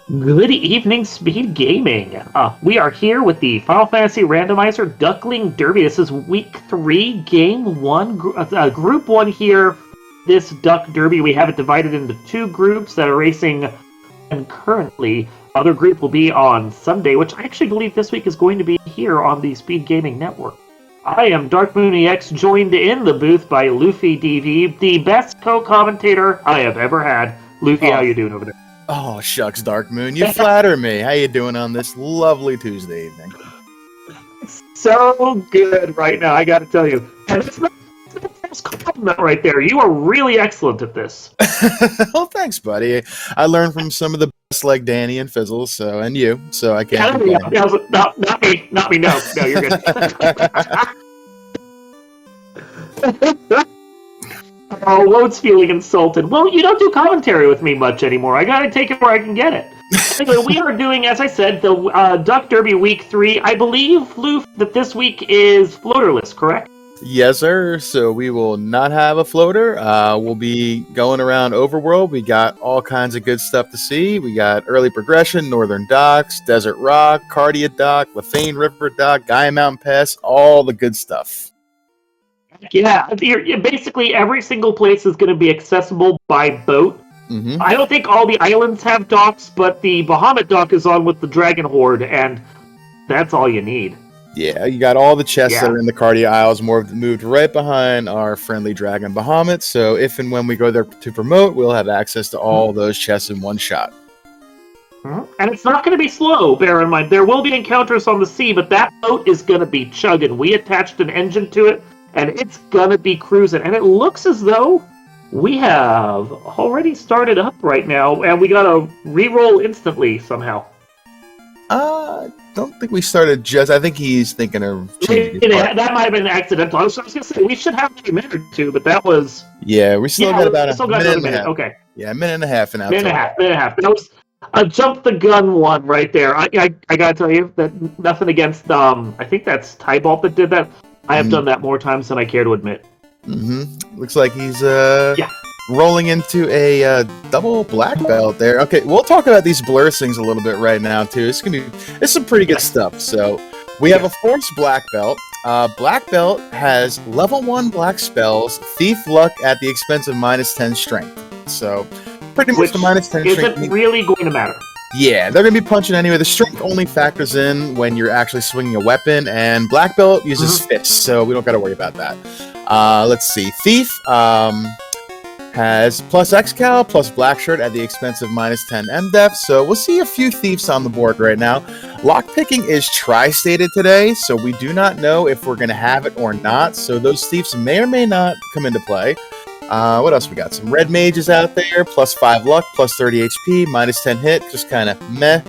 Good evening, Speed Gaming. We are here with the Final Fantasy Randomizer Duckling Derby. This is Week 3, Game 1, Group 1 here. This Duck Derby, we have it divided into two groups that are racing concurrently. Other group will be on Sunday, which I actually believe this week is going to be here on the Speed Gaming Network. I am Dark Moon EX, joined in the booth by Luffy DV, the best co-commentator I have ever had. Luffy, how you doing over there? Oh, shucks, Dark Moon. You flatter me. How you doing on this lovely Tuesday evening? So good right now, I gotta tell you. And it's not a false compliment right there. You are really excellent at this. Well, thanks, buddy. I learned from some of the best like Danny and Fizzle, and you, so I can't complain. Not me, no, you're good. Oh, Wode's feeling insulted. Well, you don't do commentary with me much anymore. I gotta take it where I can get it. Anyway, we are doing, as I said, the Duck Derby Week 3. I believe, Loof, that this week is floaterless, correct? Yes, sir. So we will not have a floater. We'll be going around Overworld. We got all kinds of good stuff to see. We got Early Progression, Northern Docks, Desert Rock, Cardia Dock, Lefane River Dock, Gaia Mountain Pass, all the good stuff. Yeah, basically every single place is going to be accessible by boat. Mm-hmm. I don't think all the islands have docks, but the Bahamut dock is on with the Dragon Horde, and that's all you need. Yeah, you got all the chests that are in the Cardia Isles moved right behind our friendly Dragon Bahamut, so if and when we go there to promote, we'll have access to all those chests in one shot. And it's not going to be slow, bear in mind. There will be encounters on the sea, but that boat is going to be chugging. We attached an engine to it, and it's gonna be cruising. And it looks as though we have already started up right now, and we gotta re-roll instantly somehow. Don't think we started just... I think he's thinking of changing that might have been accidental. I was gonna say, we should have a minute or two, but that was... Yeah, we still got about a minute and a half. Okay. Yeah, a minute and a half. Minute and a half. That was a jump the gun one right there. I gotta tell you, that nothing against, I think that's Tybalt that did that. I have done that more times than I care to admit. Mm-hmm. Looks like he's rolling into a double black belt there. Okay, we'll talk about these blur things a little bit right now too. It's some pretty good stuff. So we have a force black belt. Black belt has level 1 black spells, thief luck at the expense of -10 strength. So pretty much the -10 strength isn't really going to matter. Yeah, they're going to be punching anyway. The strength only factors in when you're actually swinging a weapon, and Black Belt uses fists, so we don't got to worry about that. Let's see. Thief has plus X-Cal, plus Black Shirt at the expense of -10 MDef, so we'll see a few Thieves on the board right now. Lockpicking is tri-stated today, so we do not know if we're going to have it or not, so those Thieves may or may not come into play. What else we got? Some red mages out there, plus 5 luck, plus 30 HP, -10 hit, just kind of meh.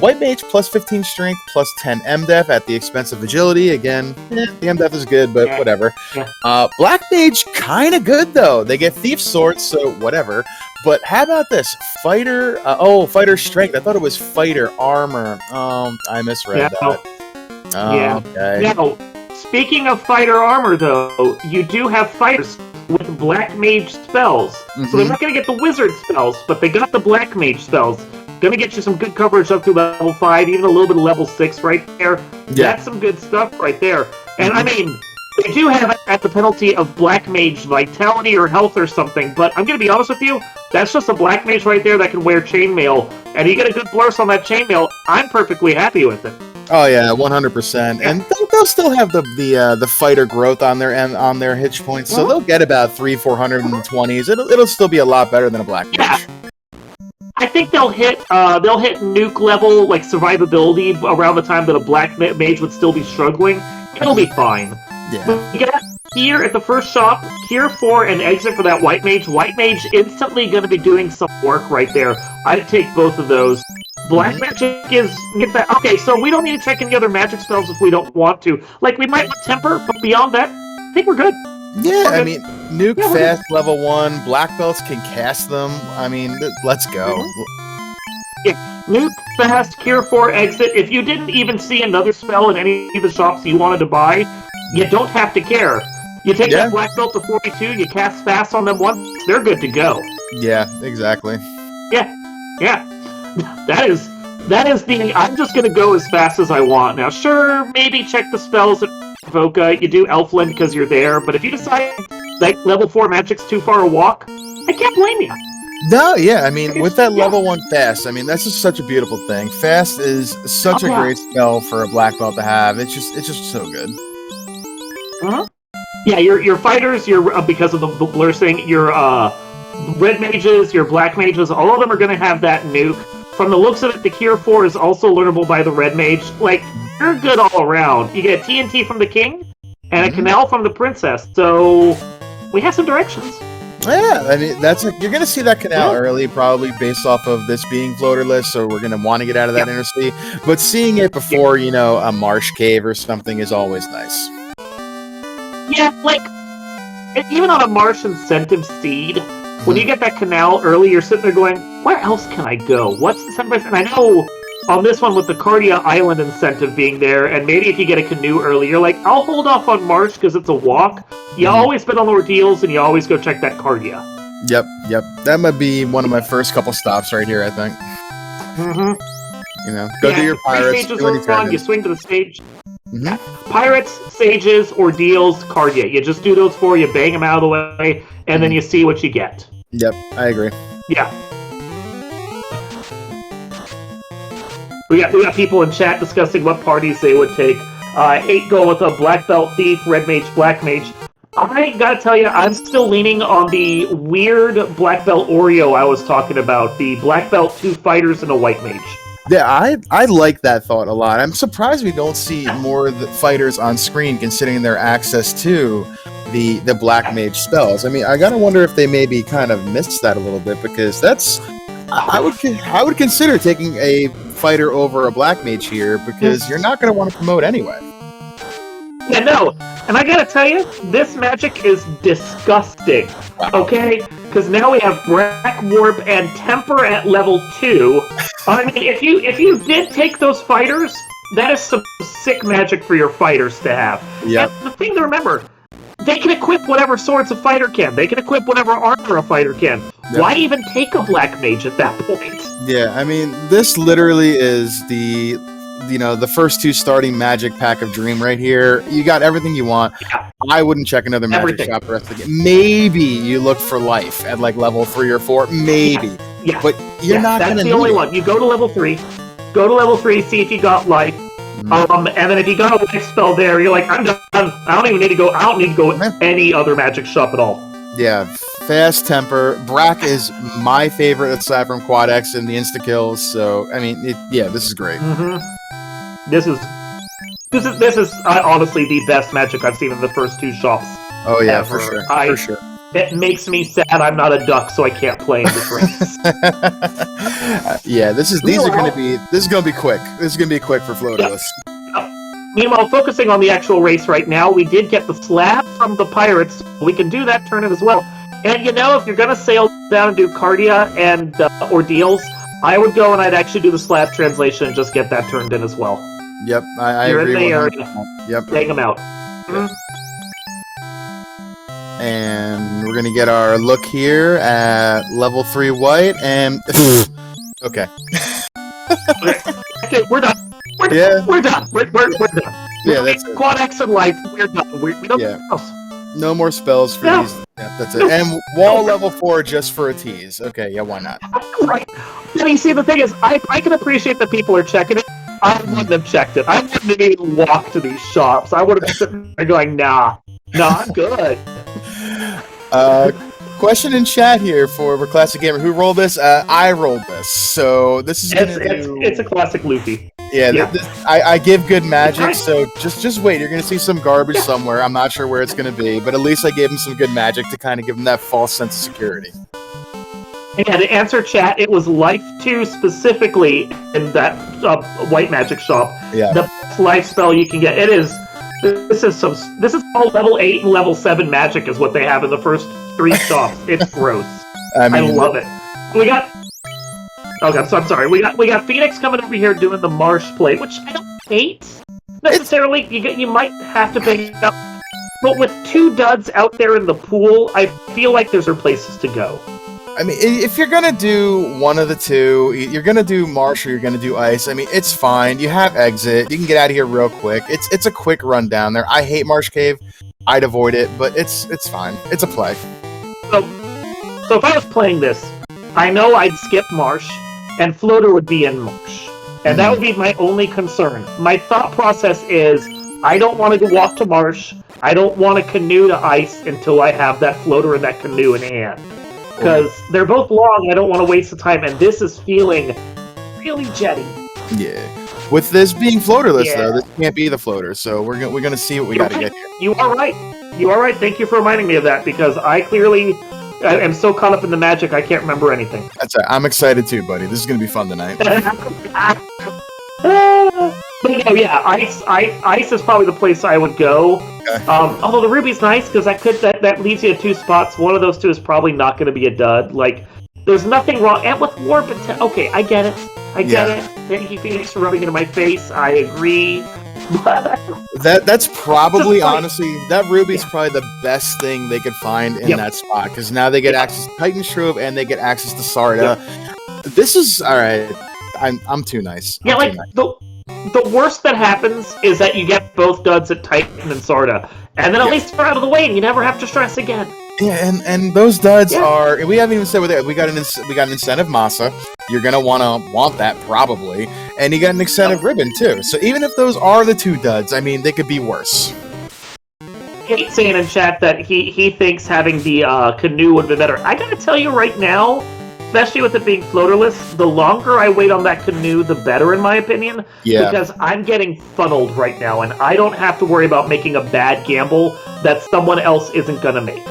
White mage, plus 15 strength, plus 10 MDef at the expense of agility. Again, the MDef is good, but whatever. Black mage, kind of good though. They get thief swords, so whatever. But how about this? Fighter, fighter strength. I thought it was fighter armor. I misread that. Okay. Now, speaking of fighter armor though, you do have fighters with black mage spells. So they're not going to get the wizard spells, but they got the black mage spells. Going to get you some good coverage up to level 5, even a little bit of level 6 right there. Yeah. That's some good stuff right there. And I mean, they do have it at the penalty of black mage vitality or health or something, but I'm going to be honest with you, that's just a black mage right there that can wear chainmail, and you get a good blurse on that chainmail. I'm perfectly happy with it. Oh yeah, 100%. And they'll still have the fighter growth on their hit points, so they'll get about 420s. It'll still be a lot better than a black mage. Yeah. I think they'll hit nuke level, like survivability, around the time that a black mage would still be struggling. It'll be fine. Yeah. But you get here at the first shop, tier 4 and exit for that white mage. White mage instantly going to be doing some work right there. I'd take both of those. Black magic is... Okay, so we don't need to check any other magic spells if we don't want to. Like, we might want temper, but beyond that, I think we're good. Yeah, I mean, nuke fast, level 1, black belts can cast them. I mean, let's go. Yeah, nuke fast, tier 4 exit. If you didn't even see another spell in any of the shops you wanted to buy, you don't have to care. You take that black belt to 42, you cast fast on them once, they're good to go. Yeah, exactly. Yeah. That is the. I'm just gonna go as fast as I want now. Sure, maybe check the spells at Voca. You do Elfland because you're there, but if you decide like level 4 magic's too far a walk, I can't blame you. No, yeah, I mean, with that level 1 fast, I mean, that's just such a beautiful thing. Fast is such a great spell for a black belt to have. It's just so good. Yeah, your fighters, your because of the blur thing, your red mages, your black mages, all of them are going to have that nuke. From the looks of it, the Cure 4 is also learnable by the red mage. Like, you're good all around. You get a TNT from the king, and a canal from the princess, so we have some directions. Yeah, I mean, you're going to see that canal early, probably based off of this being floaterless, so we're going to want to get out of that inner sea. But seeing it before, a marsh cave or something is always nice. Yeah, like, even on a marsh incentive seed, when you get that canal early, you're sitting there going, where else can I go? What's the someplace? And I know on this one with the Cardia Island incentive being there, and maybe if you get a canoe early, you're like, I'll hold off on marsh because it's a walk. You always spend on the ordeals, and you always go check that Cardia. Yep. That might be one of my first couple stops right here, I think. Go do your pirates. You swing to the stage. Pirates, sages, ordeals, Cardia. You just do those 4, you bang them out of the way, and then you see what you get. Yep, I agree. Yeah. We got people in chat discussing what parties they would take. 8 go with a black belt thief, red mage, black mage. I gotta tell you, I'm still leaning on the weird black belt Oreo I was talking about. The black belt 2 fighters and a white mage. Yeah, I like that thought a lot. I'm surprised we don't see more of the fighters on screen, considering their access to the black mage spells. I mean, I gotta wonder if they maybe kind of missed that a little bit, because I would consider taking a fighter over a black mage here, because you're not gonna want to promote anyway. Yeah, no. And I gotta tell you, this magic is disgusting. Okay? Because now we have Black Warp and Temper at level 2. I mean, if you did take those fighters, that is some sick magic for your fighters to have. Yep. And the thing to remember, they can equip whatever swords a fighter can. They can equip whatever armor a fighter can. Yep. Why even take a black mage at that point? Yeah, I mean, this literally is the first 2 starting magic pack of Dream right here. You got everything you want. Yeah. I wouldn't check another magic shop the rest of the game. Maybe you look for life at like level 3 or 4. Maybe. Yeah. But you're not going to need it. That's the only one. You go to level 3. Go to level 3, see if you got life. And then if you got a life spell there, you're like, I'm done. I don't need to go any other magic shop at all. Yeah. Fast Temper. Brack is my favorite aside from Quad X and the insta-kills. So, I mean, this is great. This is honestly the best magic I've seen in the first 2 shops. Oh yeah, ever. for sure. It makes me sad I'm not a duck, so I can't play in this race. Yeah, this is gonna be quick. This is gonna be quick for floaterless. Meanwhile, focusing on the actual race right now, we did get the slab from the pirates. We can do that turn in as well. And if you're gonna sail down and do Cardia and ordeals, I would go and I'd actually do the slab translation and just get that turned in as well. Yep, I You're agree. in the area. Yep. Take them out. Yep. And we're gonna get our look here at level 3 white, and okay. Okay, we're done. We're done. We're done. Yeah, that's it. Quad X and life. We're done. We don't else. No more spells for these. Yeah, that's it. And wall level 4 just for a tease. Okay, yeah, why not? Right. I mean, see, the thing is, I can appreciate that people are checking it. I wouldn't have checked it. I wouldn't have even walked to these shops. I would have been sitting there going, nah, I'm good. Question in chat here for Classic Gamer. Who rolled this? I rolled this. So this is it's a classic Luffy. Yeah. I give good magic, so just wait. You're going to see some garbage somewhere. I'm not sure where it's going to be, but at least I gave him some good magic to kind of give him that false sense of security. Yeah, to answer chat, it was Life 2 specifically in that white magic shop. Yeah. The best life spell you can get. This is all level 8 and level 7 magic is what they have in the first 3 shops. It's gross. I love it. We got... Okay, I'm sorry. We got Phoenix coming over here doing the marsh play, which I don't hate necessarily. You might have to pick it up. But with 2 duds out there in the pool, I feel like there's places to go. I mean, if you're gonna do one of the two, you're gonna do marsh or you're gonna do ice. I mean, it's fine. You have exit. You can get out of here real quick. It's a quick run down there. I hate marsh cave. I'd avoid it, but it's fine. It's a play. So if I was playing this, I know I'd skip marsh, and floater would be in marsh, and that would be my only concern. My thought process is I don't want to walk to marsh. I don't want to canoe to ice until I have that floater and that canoe in hand. Because they're both long, I don't want to waste the time, and this is feeling really jetty. Yeah. With this being floaterless, though, this can't be the floater, so we're gonna see what we got to get here. You are right. You are right. Thank you for reminding me of that, because I am so caught up in the magic, I can't remember anything. That's it. I'm excited too, buddy. This is gonna be fun tonight. But no, yeah, ice is probably the place I would go. Okay. Although the ruby's nice because that leaves you at 2 spots. One of those 2 is probably not going to be a dud. Like, there's nothing wrong. And with warp, okay, I get it. I get it. Thank you, Phoenix, for rubbing it in my face. I agree. That's probably, honestly, that ruby's probably the best thing they could find in that spot, because now they get access to Titan's Trove and they get access to Sarda. This is all right. I'm too nice. Yeah, like the worst that happens is that you get both duds at Titan and Sarda, and then at least they're out of the way, and you never have to stress again. Yeah, and those duds are. We haven't even said what they. We got an incentive Masa. You're gonna want that probably, and you got an incentive ribbon too. So even if those are the 2 duds, I mean, they could be worse. He's saying in chat that he thinks having the canoe would be better. I gotta tell you right now, especially with it being floaterless, the longer I wait on that canoe, the better, in my opinion. Yeah. Because I'm getting funneled right now, and I don't have to worry about making a bad gamble that someone else isn't gonna make.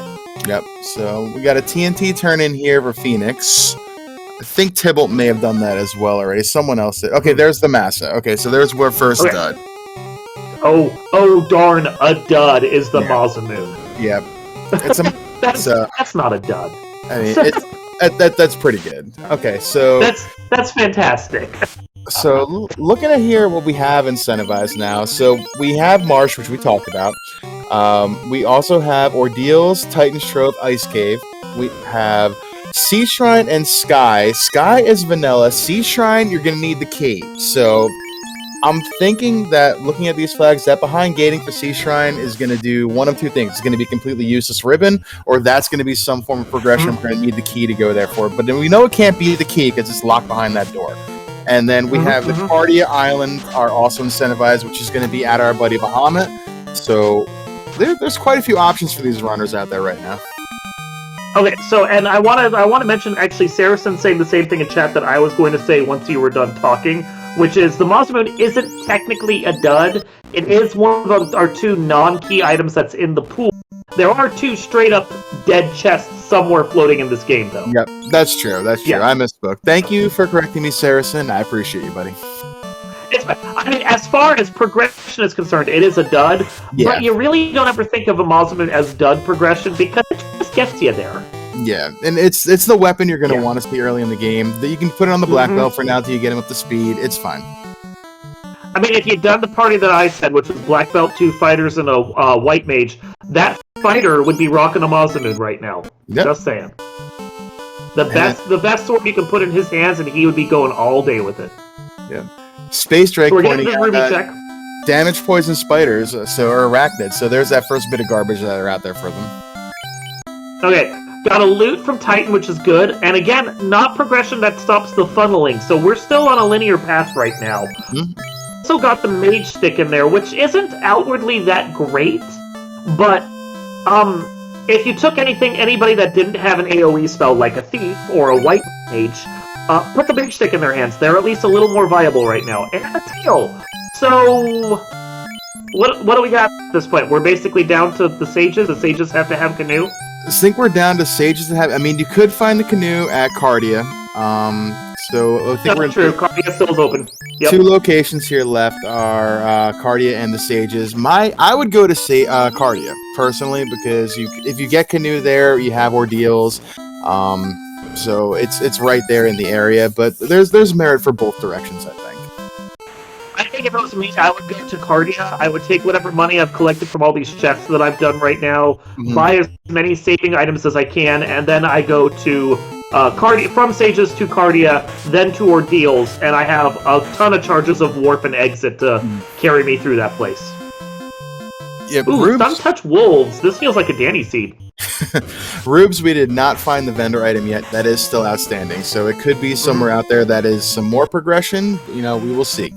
Yep. So we got a TNT turn in here for Phoenix. I think Tybalt may have done that as well already. Someone else did. Okay, there's the Massa. Okay, so there's where first dud. Oh darn! A dud is the Mazamoon. Yep. It's that's not a dud. I mean, that's pretty good. Okay, so that's fantastic. So looking at here, what we have incentivized now. So we have Marsh, which we talked about. We also have Ordeals, Titan's Trove, Ice Cave. We have Sea Shrine and Sky. Sky is vanilla. Sea Shrine, you're going to need the key. So I'm thinking that looking at these flags, that behind gating for Sea Shrine is going to do one of 2 things. It's going to be completely useless ribbon, or that's going to be some form of progression. We're going to need the key to go there for it. But then we know it can't be the key because it's locked behind that door. And then we have the Cardia Island are also incentivized, which is going to be at our buddy Bahamut. So there's quite a few options for these runners out there right now. Okay, so, and I want to mention, actually, Saracen saying the same thing in chat that I was going to say once you were done talking, which is the Mazamoon isn't technically a dud. It is one of our 2 non-key items that's in the pool. There are 2 straight-up dead chests somewhere floating in this game, though. Yep, that's true. That's true. I misspoke. Thank you for correcting me, Saracen. I appreciate you, buddy. I mean, as far as progression is concerned, it is a dud, but you really don't ever think of a Mazamoon as dud progression because it just gets you there. Yeah, and it's the weapon you're going to want to see early in the game. That you can put it on the black belt for now until you get him up to speed. It's fine. I mean, if you'd done the party that I said, which was black belt, 2 fighters, and a white mage, that fighter would be rocking a Mazamoon right now. Yep. Just saying. The best sword you can put in his hands, and he would be going all day with it. Yeah. Space Drake pointing out damage poison spiders, or arachnids. So there's that first bit of garbage that are out there for them. Okay, got a loot from Titan, which is good. And again, not progression that stops the funneling. So we're still on a linear path right now. Also got the mage stick in there, which isn't outwardly that great. But if you took anybody that didn't have an AoE spell like a thief or a white mage, put the mage stick in their hands. They're at least a little more viable right now. And a tail. So what do we got at this point? We're basically down to the sages. The sages have to have canoe. I think we're down to sages that have. I mean, you could find the canoe at Cardia. So I think That's true. Cardia still is open. Yep. 2 locations here left are Cardia and the sages. I would go to Cardia personally because if you get canoe there, you have Ordeals. So it's right there in the area, but there's merit for both directions, I think. I think if it was me, I would go to Cardia. I would take whatever money I've collected from all these chests that I've done right now, buy as many saving items as I can, and then I go to Cardia, from Sages to Cardia, then to Ordeals, and I have a ton of charges of Warp and Exit to carry me through that place. Yeah, Ooh, Stun Touch Wolves. This feels like a Danny seed. Rubes, we did not find the vendor item yet. That is still outstanding. So it could be somewhere out there that is some more progression. You know, we will see.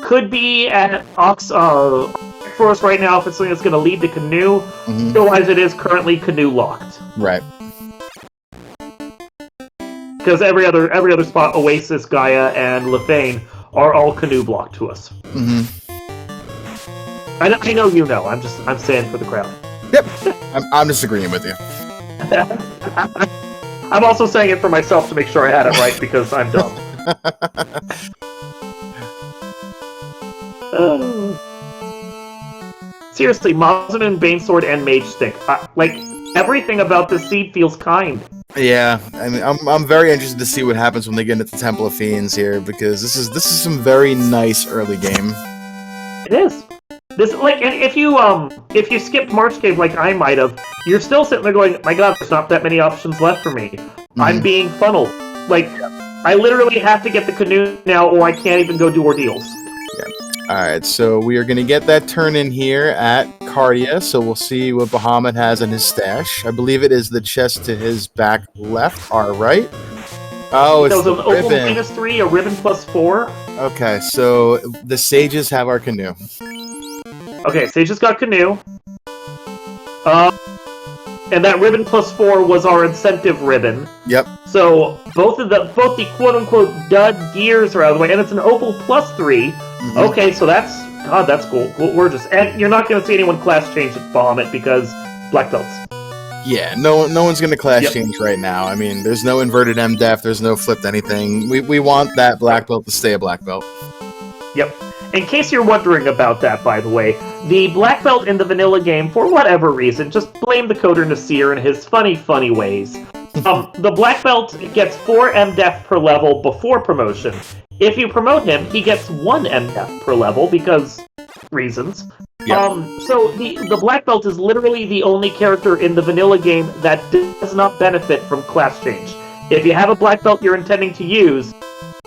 Could be at Ox Forest right now if it's something that's going to lead to Canoe. Otherwise, it is currently Canoe locked. Right. Because every other spot, Oasis, Gaia, and Lefane, are all Canoe blocked to us. I know you know. I'm saying for the crowd. Yep. I'm just agreeing with you. I'm also saying it for myself to make sure I had it right because I'm dumb. Seriously, Mazamun, Banesword, and Mage Stick. Like, everything about this seed feels kind. Yeah, I mean, I'm very interested to see what happens when they get into Temple of Fiends here, because this is some very nice early game. It is. This, like, and if you skipped March Cave like I might have, you're still sitting there going, my god, there's not that many options left for me. I'm being funneled. Like, I literally have to get the Canoe now, or I can't even go do Ordeals. Yeah. Alright, so we are going to get that turn in here at Cardia, so we'll see what Bahamut has in his stash. I believe it is the chest to his back left, our right. Oh, it's the ribbon. Opal -3, a ribbon +4. Okay, so the Sages have our Canoe. Okay, Sages got Canoe. And that ribbon +4 was our incentive ribbon. Yep. So both the quote-unquote dud gears are out of the way, and it's an Opal +3. Okay, so that's cool. We're just, and you're not going to see anyone class change at Bahamut because black belts. Yeah, no one's going to class change right now. I mean, there's no inverted MDef, there's no flipped anything. We want that black belt to stay a black belt. Yep. In case you're wondering about that, by the way, the black belt in the vanilla game, for whatever reason, just blame the coder Nasir and his funny ways. The black belt gets 4 MDef per level before promotion. If you promote him, he gets 1 MDef per level because reasons. Yep. So the black belt is literally the only character in the vanilla game that does not benefit from class change. If you have a black belt you're intending to use,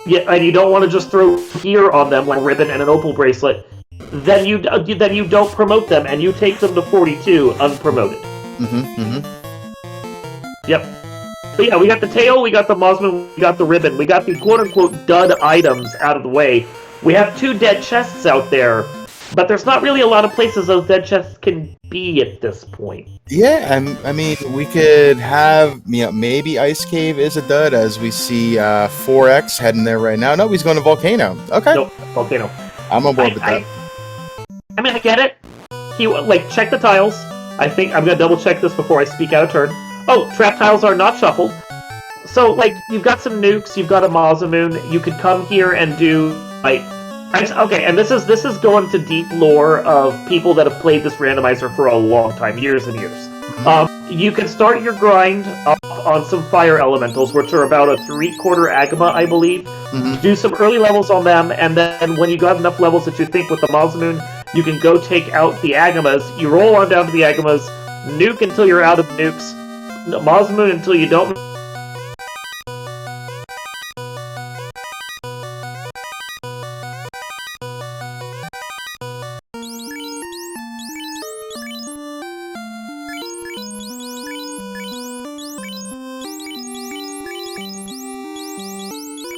and you don't want to just throw gear on them like a ribbon and an opal bracelet, then you don't promote them and you take them to 42 unpromoted. Yep. But yeah, we got the tail, we got the Mosman, we got the ribbon, we got the quote-unquote dud items out of the way. We have 2 dead chests out there, but there's not really a lot of places those dead chests can be at this point. Yeah, I mean, we could have, maybe Ice Cave is a dud, as we see 4X heading there right now. No, he's going to Volcano. Okay. Nope, Volcano. I'm on board with that. I mean, I get it. Check the tiles. I think I'm going to double-check this before I speak out of turn. Oh, trap tiles are not shuffled. So, you've got some nukes, you've got a Mazamun, you could come here and do, okay, and this is going to deep lore of people that have played this randomizer for a long time, years and years. You can start your grind up on some fire elementals, which are about a 3/4 Agama, I believe. Do some early levels on them, and then when you got enough levels that you think with the Mazamun, you can go take out the Agamas. You roll on down to the Agamas, nuke until you're out of nukes, Mazamun until you don't.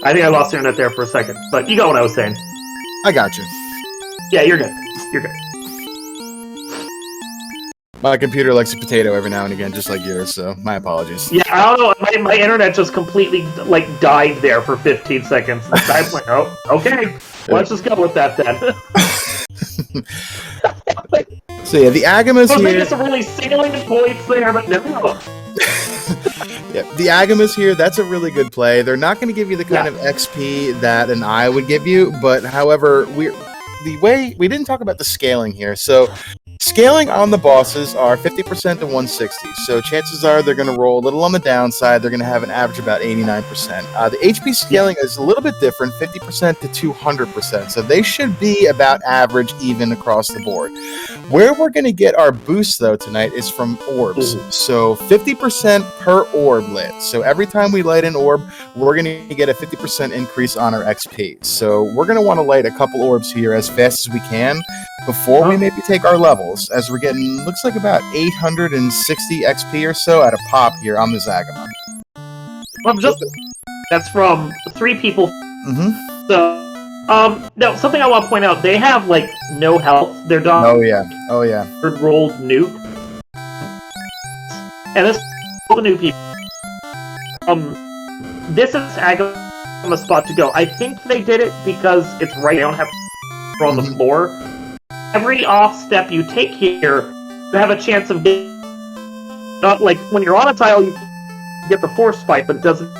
I think I lost internet there for a second, but you got what I was saying. I got you. Yeah, you're good. You're good. My computer likes a potato every now and again, just like yours, so my apologies. Yeah, I don't know. My internet just completely, died there for 15 seconds. I was like, oh, okay. Let's just go with that, then. So, yeah, the Agamas here... I was some really salient points there, but no. Yeah, the Agamas here, that's a really good play. They're not going to give you the kind of XP that an eye would give you, but however, we didn't talk about the scaling here. So Scaling on the bosses are 50% to 160, so chances are they're going to roll a little on the downside. They're going to have an average about 89%. The HP scaling is a little bit different, 50% to 200%, so they should be about average, even across the board. Where we're going to get our boost, though, tonight is from orbs. So 50% per orb lit. So every time we light an orb, we're going to get a 50% increase on our XP. So we're going to want to light a couple orbs here as fast as we can before we maybe take our levels, as we're getting, looks like about 860 XP or so at a pop here on the Zagama. Well, that's from 3 people. Mm-hmm. So, no, something I want to point out, they have, like, no health. They're done. Oh, yeah. Oh, yeah. Rolled nuke. And this is all the new people. This is Agama's spot to go. I think they did it because it's right. They don't have to on the floor. Every off step you take here, you have a chance of getting. Not like when you're on a tile, you get the force spike, but it doesn't.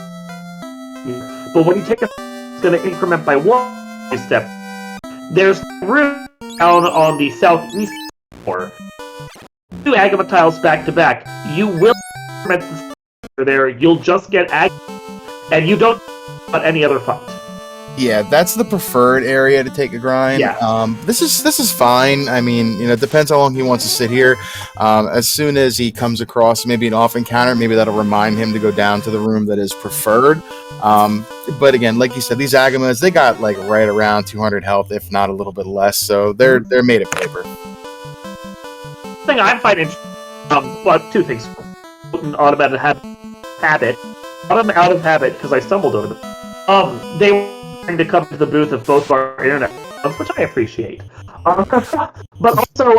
But when you take it's going to increment by 1 step. There's room down on the southeast floor. 2 Agama tiles back to back. You will increment there. You'll just get Agama, and you don't get any other fight. Yeah, that's the preferred area to take a grind. Yeah. This is fine. I mean, it depends how long he wants to sit here. As soon as he comes across maybe an off encounter, maybe that'll remind him to go down to the room that is preferred. But again, like you said, these Agamas, they got like right around 200 health, if not a little bit less. So they're made of paper. Thing I'm finding, well, 2 things. Automated habit. Out of habit because I stumbled over them. They were trying to come to the booth of both our internet, which I appreciate. But also,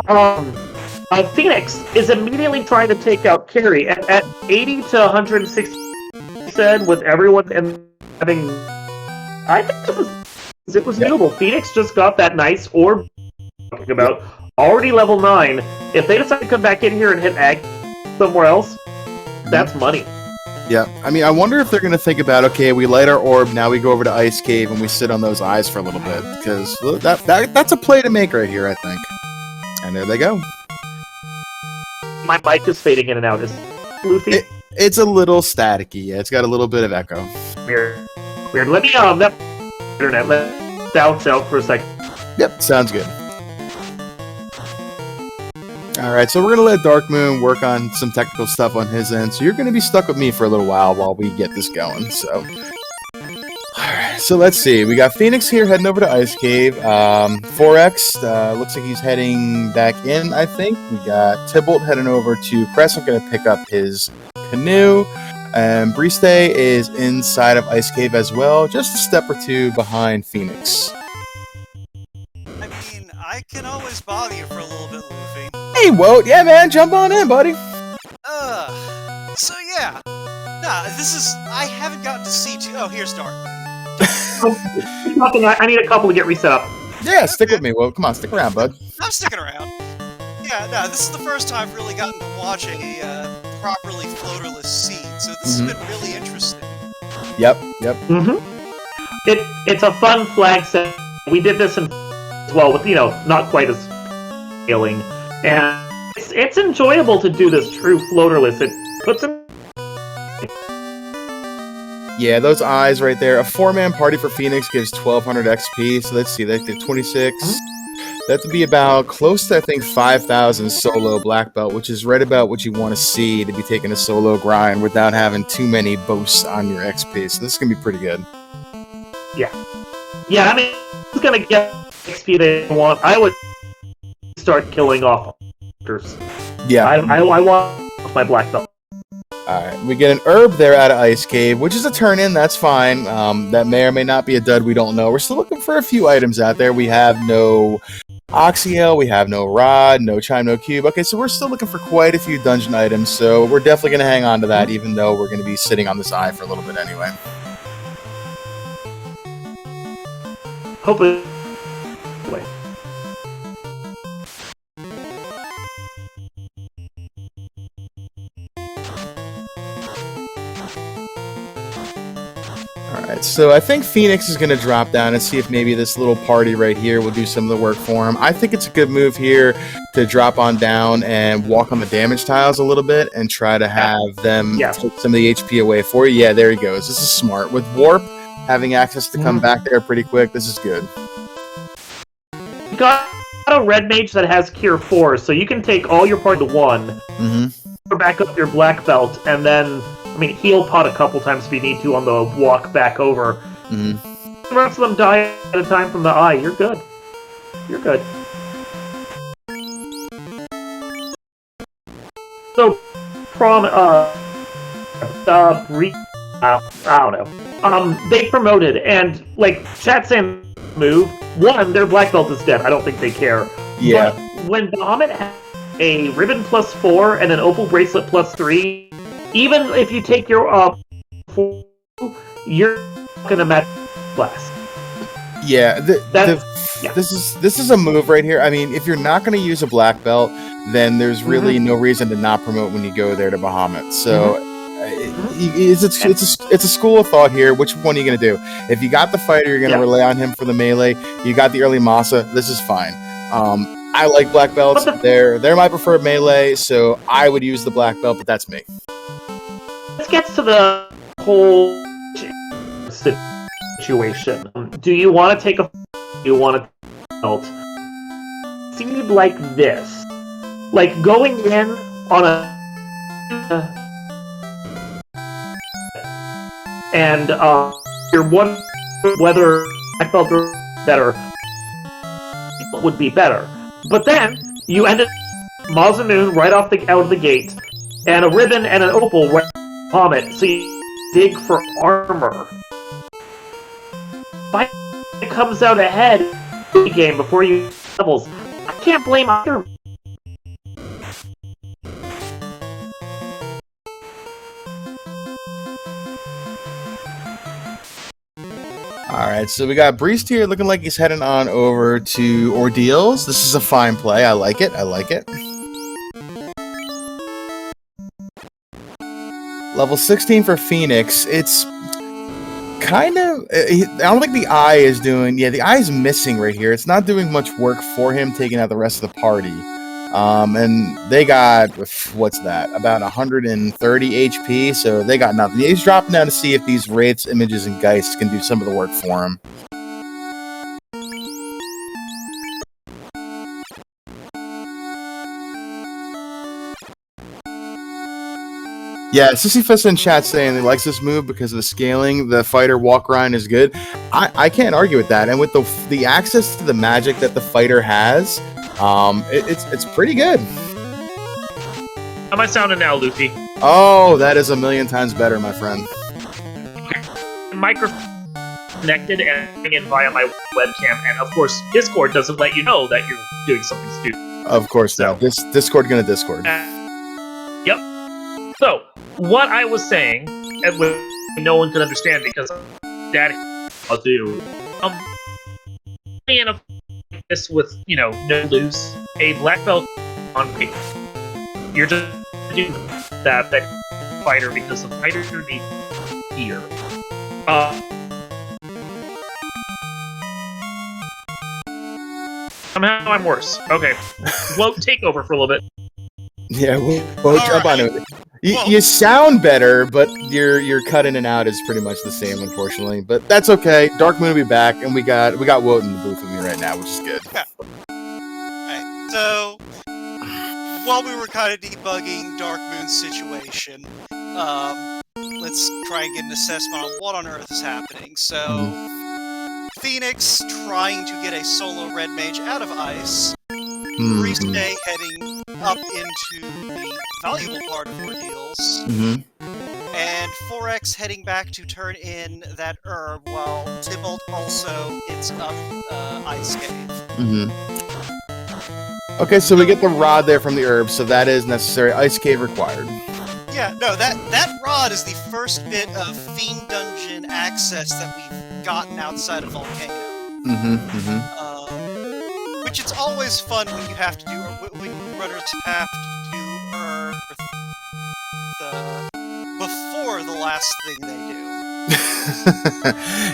Phoenix is immediately trying to take out Carrie at 80 to 160%, with everyone and having. I think it was doable. Phoenix just got that nice orb talking about, already level 9. If they decide to come back in here and hit Ag somewhere else, that's money. Yeah, I mean, I wonder if they're going to think about, okay, we light our orb, now we go over to Ice Cave and we sit on those eyes for a little bit, because that's a play to make right here, I think. And there they go. My mic is fading in and out. Is Luffy? It's a little staticky. Yeah, it's got a little bit of echo. Weird. Let me that internet let bounce out for a second. Yep, sounds good. Alright, so we're going to let Dark Moon work on some technical stuff on his end, so you're going to be stuck with me for a little while we get this going, so... Alright, so let's see. We got Phoenix here heading over to Ice Cave. 4X, looks like he's heading back in, I think. We got Tybalt heading over to Crescent, going to pick up his canoe. And Briste is inside of Ice Cave as well, just a step or 2 behind Phoenix. I mean, I can always bother you for a little bit, Luffy. Hey, Woat! Yeah, man, jump on in, buddy! So yeah. Nah, I haven't gotten to see too. Oh, here's Dark. I need a couple to get reset up. Yeah, stick with me, Woat. Come on, stick around, bud. I'm sticking around. Yeah, no, this is the first time I've really gotten to watch a properly floaterless seed, so this has been really interesting. Yep. It's a fun flag set. We did this as well with, not quite as scaling. And it's enjoyable to do this true floaterless. It puts in. Yeah, those eyes right there. A 4-man party for Phoenix gives 1200 XP. So let's see, that did 26. That would be about close to, I think, 5,000 solo black belt, which is right about what you want to see to be taking a solo grind without having too many boosts on your XP. So this is going to be pretty good. Yeah, I mean, it's going to get XP they want. I would start killing off hunters. Yeah. I want my black belt. Alright, we get an herb there out of Ice Cave, which is a turn-in, that's fine. That may or may not be a dud, we don't know. We're still looking for a few items out there. We have no Oxyel, we have no Rod, no Chime, no Cube. Okay, so we're still looking for quite a few dungeon items, so we're definitely going to hang on to that, even though we're going to be sitting on this eye for a little bit anyway. Hopefully. So I think Phoenix is going to drop down and see if maybe this little party right here will do some of the work for him. I think it's a good move here to drop on down and walk on the damage tiles a little bit and try to have them take some of the HP away for you. Yeah, there he goes. This is smart. With Warp, having access to come back there pretty quick, this is good. You got a red mage that has Cure 4, so you can take all your party to 1, back up your black belt, and then, I mean, heal pot a couple times if you need to on the walk back over. The rest of them die at a time from the eye. You're good. You're good. So, I don't know. They promoted, and, like, chat saying move, one, their black belt is dead. I don't think they care. Yeah. But when Bahamut has a ribbon +4 and an opal bracelet +3, even if you take your 4, you're gonna match blast. Yeah, this is a move right here. I mean, if you're not going to use a black belt, then there's really no reason to not promote when you go there to Bahamut. So it's a school of thought here. Which one are you going to do? If you got the fighter, you're going to rely on him for the melee. You got the early Masa. This is fine. I like black belts. They're my preferred melee, so I would use the black belt, but that's me. This gets to the whole situation. Do you want to take a... Do you want to belt? Seemed like this. Like, going in on a... and, you're wondering whether black belt or better would be better. But then, you ended Mazamoon right out of the gate, and a ribbon and an opal right on it, so you dig for armor. But it comes out ahead in the game before you levels. I can't blame either. Alright, so we got Breest here looking like he's heading on over to Ordeals. This is a fine play. I like it. I like it. Level 16 for Phoenix. It's kind of... I don't think the eye is doing... Yeah, the eye is missing right here. It's not doing much work for him taking out the rest of the party. And they got... What's that? About 130 HP, so they got nothing. He's dropping down to see if these Wraiths, Images, and Geists can do some of the work for him. Yeah, Sisyphus in chat saying he likes this move because of the scaling. The fighter walk grind is good. I can't argue with that. And with the access to the magic that the fighter has, it's pretty good. How am I sounding now, Luffy? Oh, that is a million times better, my friend. Microphone connected and in via my webcam, and of course, Discord doesn't let you know that you're doing something stupid. Of course, no. This Discord gonna Discord. Yep. So, what I was saying, and no one could understand because Daddy, I'll do. In a this with no loose, a black belt on paper. You're just doing that fighter because the fighter needs here. Somehow I'm worse. Okay, Woke take over for a little bit. Yeah, we'll jump on it. You sound better, but your cut in and out is pretty much the same, unfortunately. But that's okay. Dark Moon will be back, and we got Wout in the booth with me right now, which is good. Yeah. Alright, so while we were kind of debugging Dark Moon's situation, let's try and get an assessment on what on earth is happening. So, Phoenix trying to get a solo red mage out of ice. Breest heading up into the valuable part of Ordeals. And 4X heading back to turn in that herb, while Tybalt also hits up Ice Cave. Okay, so we get the rod there from the herb, so that is necessary. Ice Cave required. Yeah, no, that rod is the first bit of Fiend Dungeon access that we've gotten outside of Volcano. Which it's always fun when you have to do, or when runners have to do herb before the last thing they do.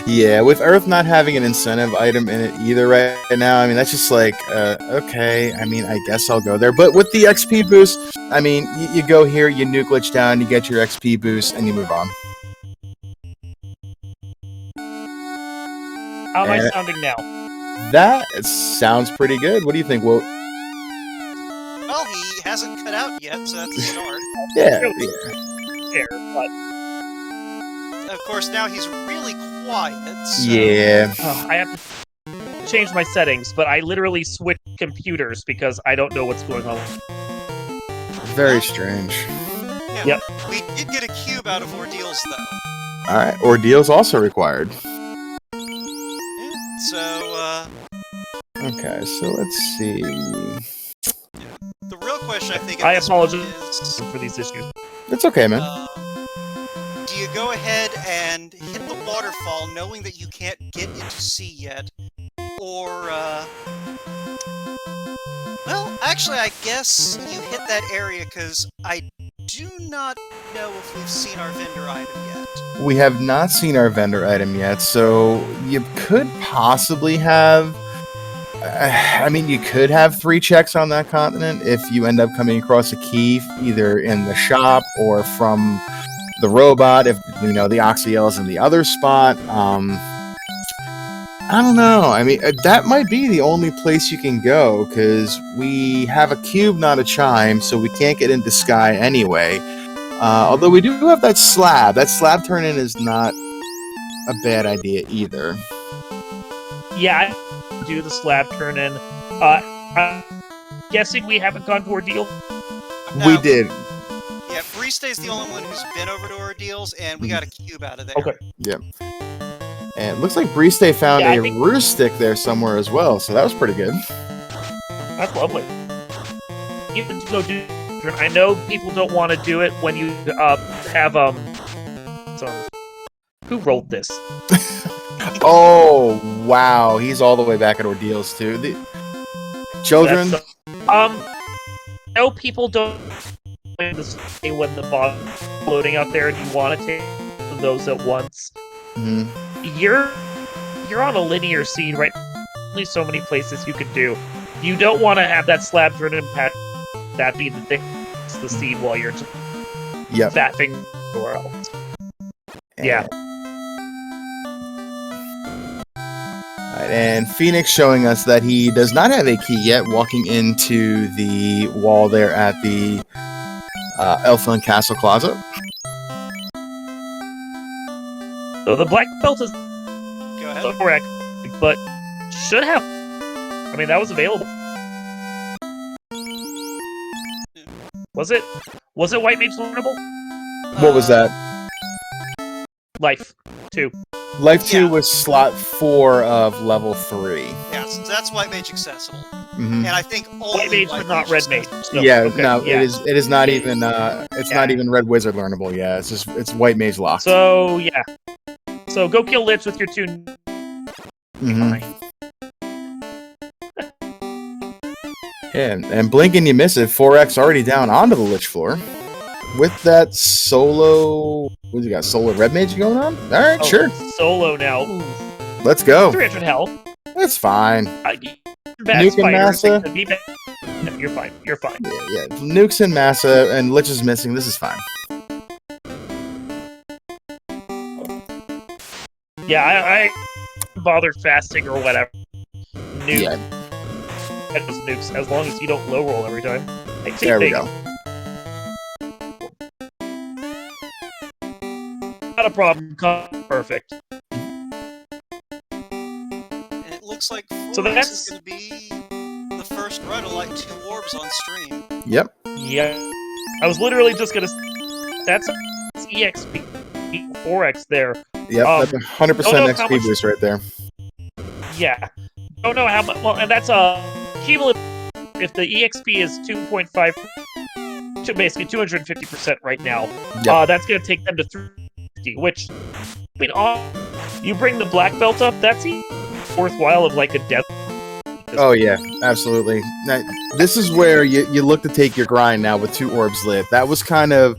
Yeah, with Earth not having an incentive item in it either right now, I mean, that's just like, okay, I mean, I guess I'll go there. But with the XP boost, I mean, you go here, you nuke glitch down, you get your XP boost, and you move on. How am I And sounding now? that sounds pretty good. What do you think, Will? Well, he hasn't cut out yet, so that's a start. Yeah. There, but Of course, now he's really quiet. So... Yeah. I have to change my settings, but I literally switched computers because I don't know what's going on. Very strange. Yeah, Yep. We did get a cube out of Ordeals, though. All right. Ordeals also required. Yeah, so, Okay, so let's see. the real question, I think, at I this point apologize for these issues. It's okay, man. Do you go ahead and hit the waterfall knowing that you can't get into sea yet? Or, well, actually, I guess you hit that area because I do not know if we've seen our vendor item yet. We have not seen our vendor item yet, so you could possibly have... I mean, you could have 3 checks on that continent if you end up coming across a key, either in the shop or from the robot, if, you know, the Oxyel is in the other spot. I don't know. I mean, that might be the only place you can go, because we have a cube, not a chime, so we can't get into Sky anyway. Although we do have that slab. That slab turn-in is not a bad idea either. Yeah, I do the slab turn in. I'm guessing we haven't gone to Ordeal. We did. Yeah, Bristay's the only one who's been over to Ordeals, and we got a cube out of there. Okay. Yep. And it looks like Bristay found Yeah, a roost stick there somewhere as well, so that was pretty good. That's lovely. Even to go do. I know people don't want to do it when you have So, who rolled this? Oh, wow. He's all the way back at Ordeals, too. The children? I know people don't play this when the bot is floating out there and you want to take those at once. Mhm. You're on a linear seed, right? Only so many places you could do. You don't want to have that slab turn impact. That be the thing. It's the seed while you're Yep. faffing somewhere else. Yeah. Right, and Phoenix showing us that he does not have a key yet, walking into the wall there at the Elfland Castle Closet. So the black belt is Go ahead. correct, but should have. I mean, that was available. Was it? Was it White Mage learnable? What was that? Life 2. Life 2 Yeah. was slot 4 of level 3. Yeah, so that's White Mage accessible. Mm-hmm. And I think only White Mage, but not Red Mage. accessible. So, Yeah, okay, no, yeah. it is not even not even Red Wizard learnable. Yeah, it's White Mage locked. So yeah. So go kill Lich with your 2. Mhm. Yeah, and blink and you miss it. 4X already down onto the Lich floor. With that solo... What do you got? Solo Red Mage going on? Alright, Oh, sure. Solo now. Ooh, Let's go. 300 health. That's fine. Bad Nuke and spider. Massa? Could be bad. No, you're fine. You're fine. Yeah. Nukes and Massa, and Lich is missing. This is fine. Yeah, I bother fasting or whatever. Nuke. Yeah, That was nukes, as long as you don't low roll every time. Like, there we thing. go. Not a problem. Perfect. And it looks like So 4X that's- is going to be the first run of like 2 orbs on stream. Yep. Yeah. I was literally just gonna... That's EXP 4X there. Yep, that's 100% don't know how XP much- boost right there. Yeah. Don't know how much... Well, and that's cumulative... If the EXP is 2.5... To basically 250% right now. Yep. That's gonna take them to 350, which... I mean, you bring the black belt up, that's worthwhile of like a death. Oh yeah, absolutely. Now, this is where you look to take your grind now with 2 orbs lit. That was kind of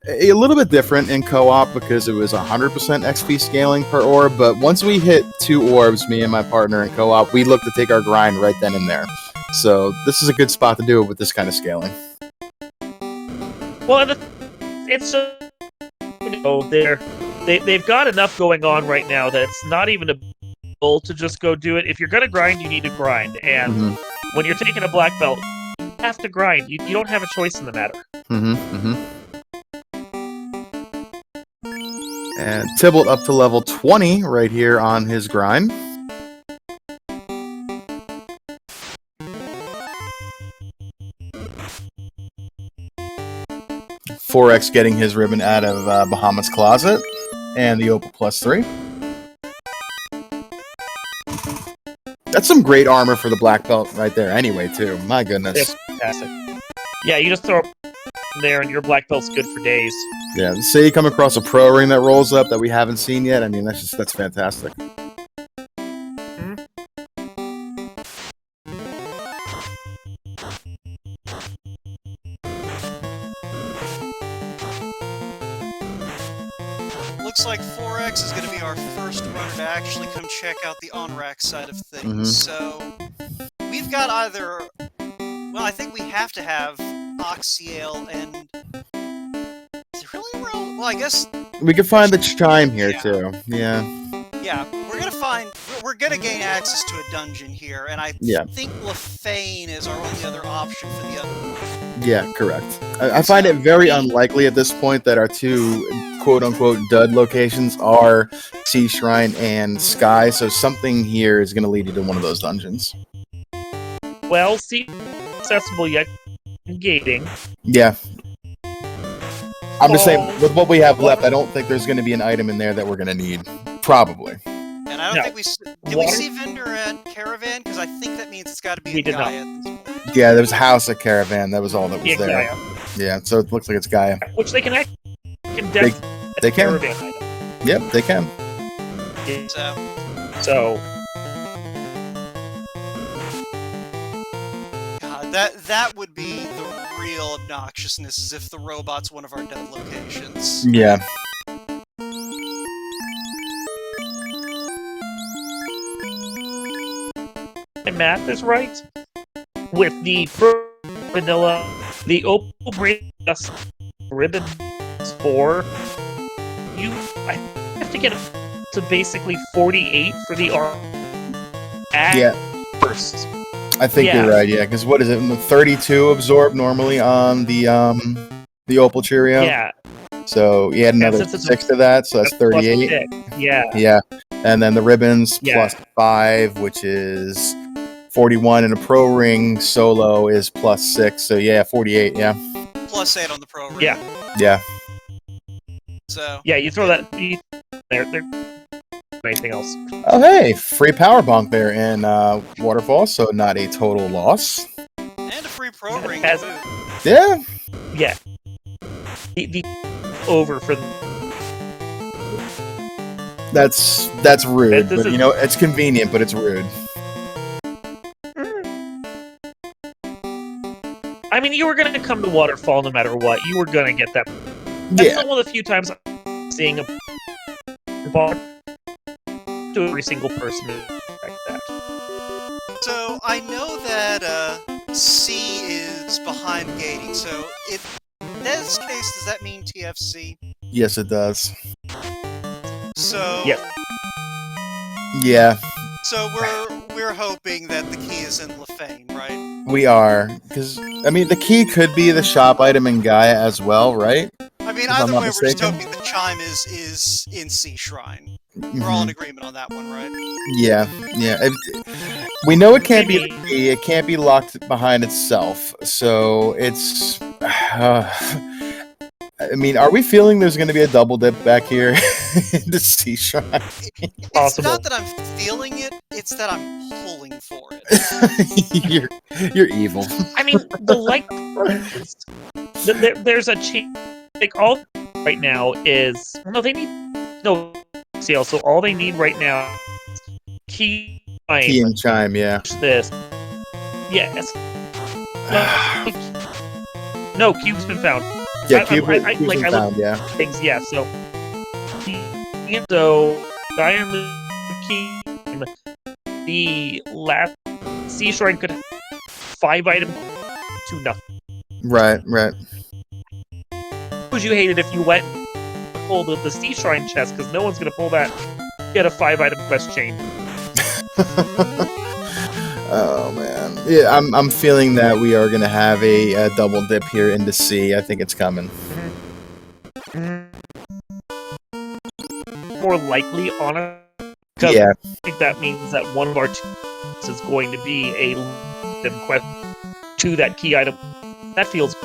a little bit different in co-op because it was 100% XP scaling per orb, but once we hit 2 orbs, me and my partner in co-op, we look to take our grind right then and there. So this is a good spot to do it with this kind of scaling. Well, it's they've got enough going on right now that it's not even a goal to just go do it. If you're gonna grind, you need to grind, and when you're taking a black belt, you have to grind. You don't have a choice in the matter. And Tybalt up to level 20 right here on his grind. Forex getting his ribbon out of Bahamut's closet, and the Opal +3. That's some great armor for the black belt right there anyway, too. My goodness. It's fantastic. Yeah, you just throw it there and your black belt's good for days. Yeah, say you come across a pro ring that rolls up that we haven't seen yet. I mean, that's fantastic. Looks like 4X is going to be our first runner to actually come check out the on-rack side of things. So we've got either... Well, I think we have to have Oxyale and... Is it really real? Well, I guess... We could find the chime here, too. Yeah. Yeah, we're gonna gain access to a dungeon here, and I think Lefane is our only other option for the other one. Yeah, correct. I find it very unlikely at this point that our two quote-unquote dud locations are Sea Shrine and Sky, so something here is going to lead you to one of those dungeons. Well, see, accessible yet gating. Yeah. I'm just saying, with what we have left, I don't think there's going to be an item in there that we're going to need. Probably. And I don't think we... Did we see Vendor at Caravan? Because I think that means it's got to be a Gaia at this point. Yeah, there was a house at Caravan. That was all that was there. Gaia. Yeah, so it looks like it's Gaia. Which they can actually... They can. Yep, they can. So... God, that would be the real obnoxiousness, is if the robot's one of our dead locations. Yeah. My math is right. With the vanilla, the Opal brings us ribbon 4. I have to get to basically 48 for the arm. First. I think you're right, yeah, because what is it? 32 absorb normally on the Opal Cheerio? Yeah. So you add another 6 to that, so that's 38. Yeah. Yeah. And then the ribbons plus 5, which is 41, and a pro ring solo is plus 6, so yeah, 48, yeah. Plus 8 on the pro ring. Yeah. So... Yeah, you throw that... There. Anything else? Oh, hey! Free power bonk there in Waterfall, so not a total loss. And a free pro ring. Yeah. Yeah. The over for... That's rude, but you know, it's convenient, but it's rude. I mean, you were going to come to Waterfall no matter what. You were going to get that. That's one of the few times I'm seeing a bar to every single person like that. So, I know that C is behind gating, so in this case, does that mean TFC? Yes, it does. So... Yeah. So we're hoping that the key is in Lefane, right? We are, because I mean the key could be the shop item in Gaia as well, right? I mean, either way, we're just hoping the chime is in Sea Shrine. We're all in agreement on that one, right? Yeah. We know it can't be the key. It can't be locked behind itself, so it's. I mean, are we feeling there's going to be a double dip back here into Sea Shrine? It's not that I'm feeling it, it's that I'm pulling for it. You're evil. I mean, there's a change. Like, all right now is... they need... No, CL, so all they need right now is key and chime, yeah. This. Yes. No, cube's been found. Yeah, cubes I been found, yeah. things, yeah. So Iron Key, the last Sea Shrine could have 5 items to nothing. Right. Would you hate it if you went and pulled the Sea Shrine chest, because no one's gonna pull that. Get a 5-item quest chain. Oh man, yeah, I'm feeling that we are gonna have a double dip here into C. I think it's coming. More likely, honestly, because Yeah, I think that means that one of our teams is going to be a quest to that key item. That feels.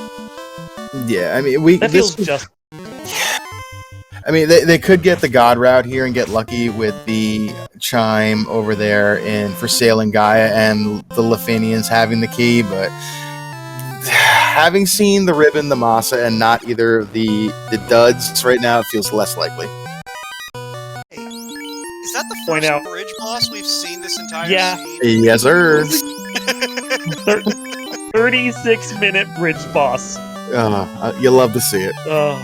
yeah. I mean, That feels just. I mean, they could get the God route here and get lucky with the chime over there for sailing Gaia and the Lithanians having the key, but having seen the ribbon, the Masa, and not either the duds right now, it feels less likely. Hey, is that the Point first out. bridge boss we've seen this entire Yeah. scene? Yes, sir. 36-minute bridge boss. You love to see it. Oh.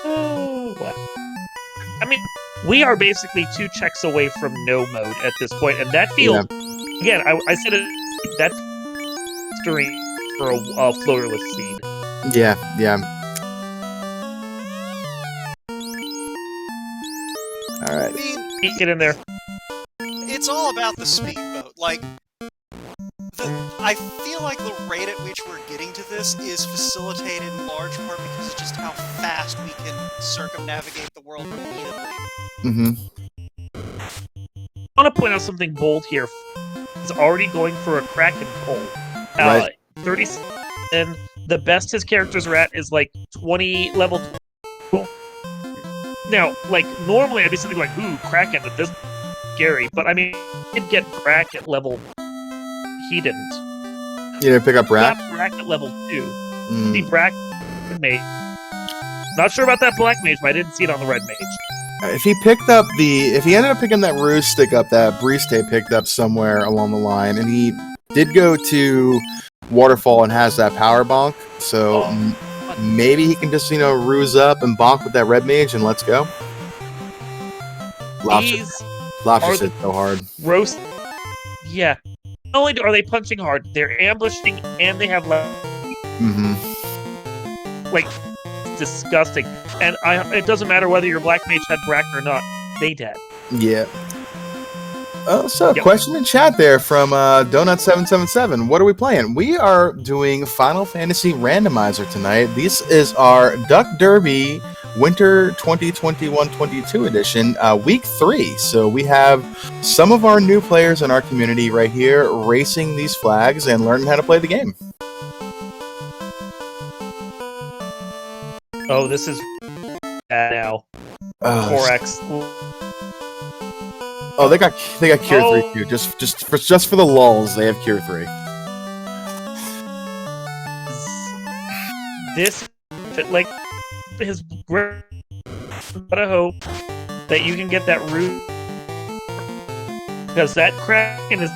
Oh, wow. I mean, we are basically 2 checks away from no mode at this point, and that feels. Again, I said it. That's during for a floaterless seed. Yeah. All right. I mean, Get in there. it's all about the speedboat. Like, I feel like the rate at which we're getting to this is facilitated in large part because of just how fast we can circumnavigate the world repeatedly. Mm-hmm. I want to point out something bold here. He's already going for a Kraken pull. Right. 30, and the best his characters are at is like 20 level. Now, like normally I'd be something like, "Ooh, Kraken," but this is scary. But I mean, he did get Brack at level. He didn't. You didn't pick up Brack? Got Brack at level 2. The Brack mage. Not sure about that Black Mage, but I didn't see it on the Red Mage. If he ended up picking that ruse stick up that Briste picked up somewhere along the line, and he did go to Waterfall and has that power bonk, so maybe he can just, ruse up and bonk with that Red Mage and let's go. Lobster hit so hard. Roast. Yeah. Not only are they punching hard, they're ambushing and they have like disgusting. And it doesn't matter whether your Black Mage had Brack or not, they dead. Yeah. Question in chat there from Donut777. What are we playing? We are doing Final Fantasy Randomizer tonight. This is our Duck Derby Winter 2021-22 edition, week 3. So we have some of our new players in our community right here racing these flags and learning how to play the game. Oh, this is bad now. 4X. Oh, they got Cure 3 too. Just for the lulls, they have Cure 3. This, like, his great. But I hope that you can get that root, because that Kraken is.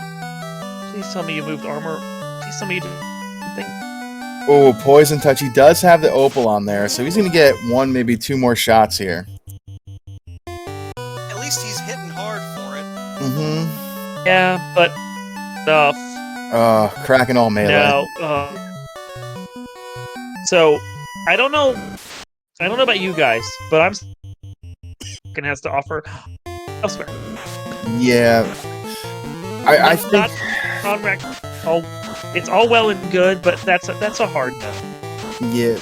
Please tell me you moved armor. Please tell me you did. Oh, Poison Touch. He does have the Opal on there, so he's gonna get 1, maybe 2 more shots here. At least he's hitting hard for it. Mm-hmm. Yeah, but Kraken all melee. No. So I don't know about you guys, but I'm has to offer elsewhere. Yeah, I think not on rec. It's all well and good, but that's a hard no. Yeah,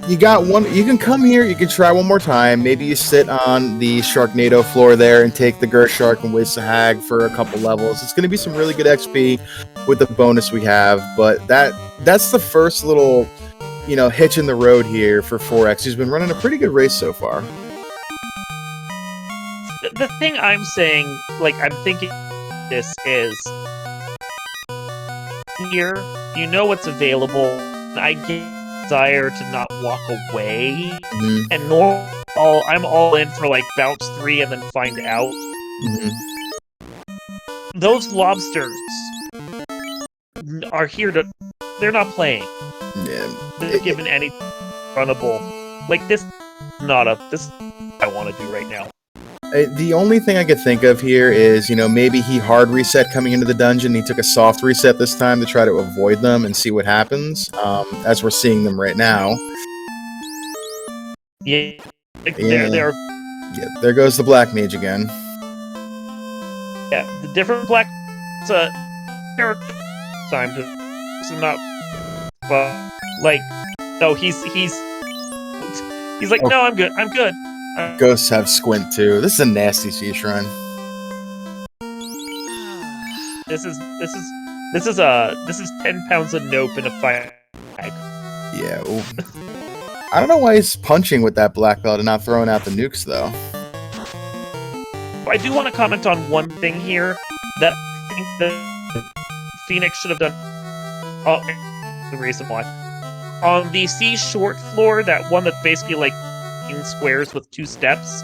you got one. You can come here. You can try one more time. Maybe you sit on the Sharknado floor there and take the Gur Shark and waste the Hag for a couple levels. It's going to be some really good XP with the bonus we have. But that's the first little, hitch in the road here for 4X. He's been running a pretty good race so far. The thing I'm saying, I'm thinking this is here. You know what's available. I get desire to not walk away, and I'm all in for bounce 3 and then find out. Those lobsters are here to they're not playing. Yeah. They're given any runnable. Like this I want to do right now. The only thing I could think of here is, maybe he hard reset coming into the dungeon. He took a soft reset this time to try to avoid them and see what happens, as we're seeing them right now. Yeah. Yeah, there goes the black mage again. Yeah, the different black character time to not like no he's like no I'm good. Ghosts have squint too. This is a nasty sea shrine. This is 10 pounds of nope in a fire bag. Yeah. I don't know why he's punching with that black belt and not throwing out the nukes though. I do want to comment on one thing here that I think that Phoenix should have done. Oh, the reason why on the C short floor, that one that's basically like in squares with 2 steps,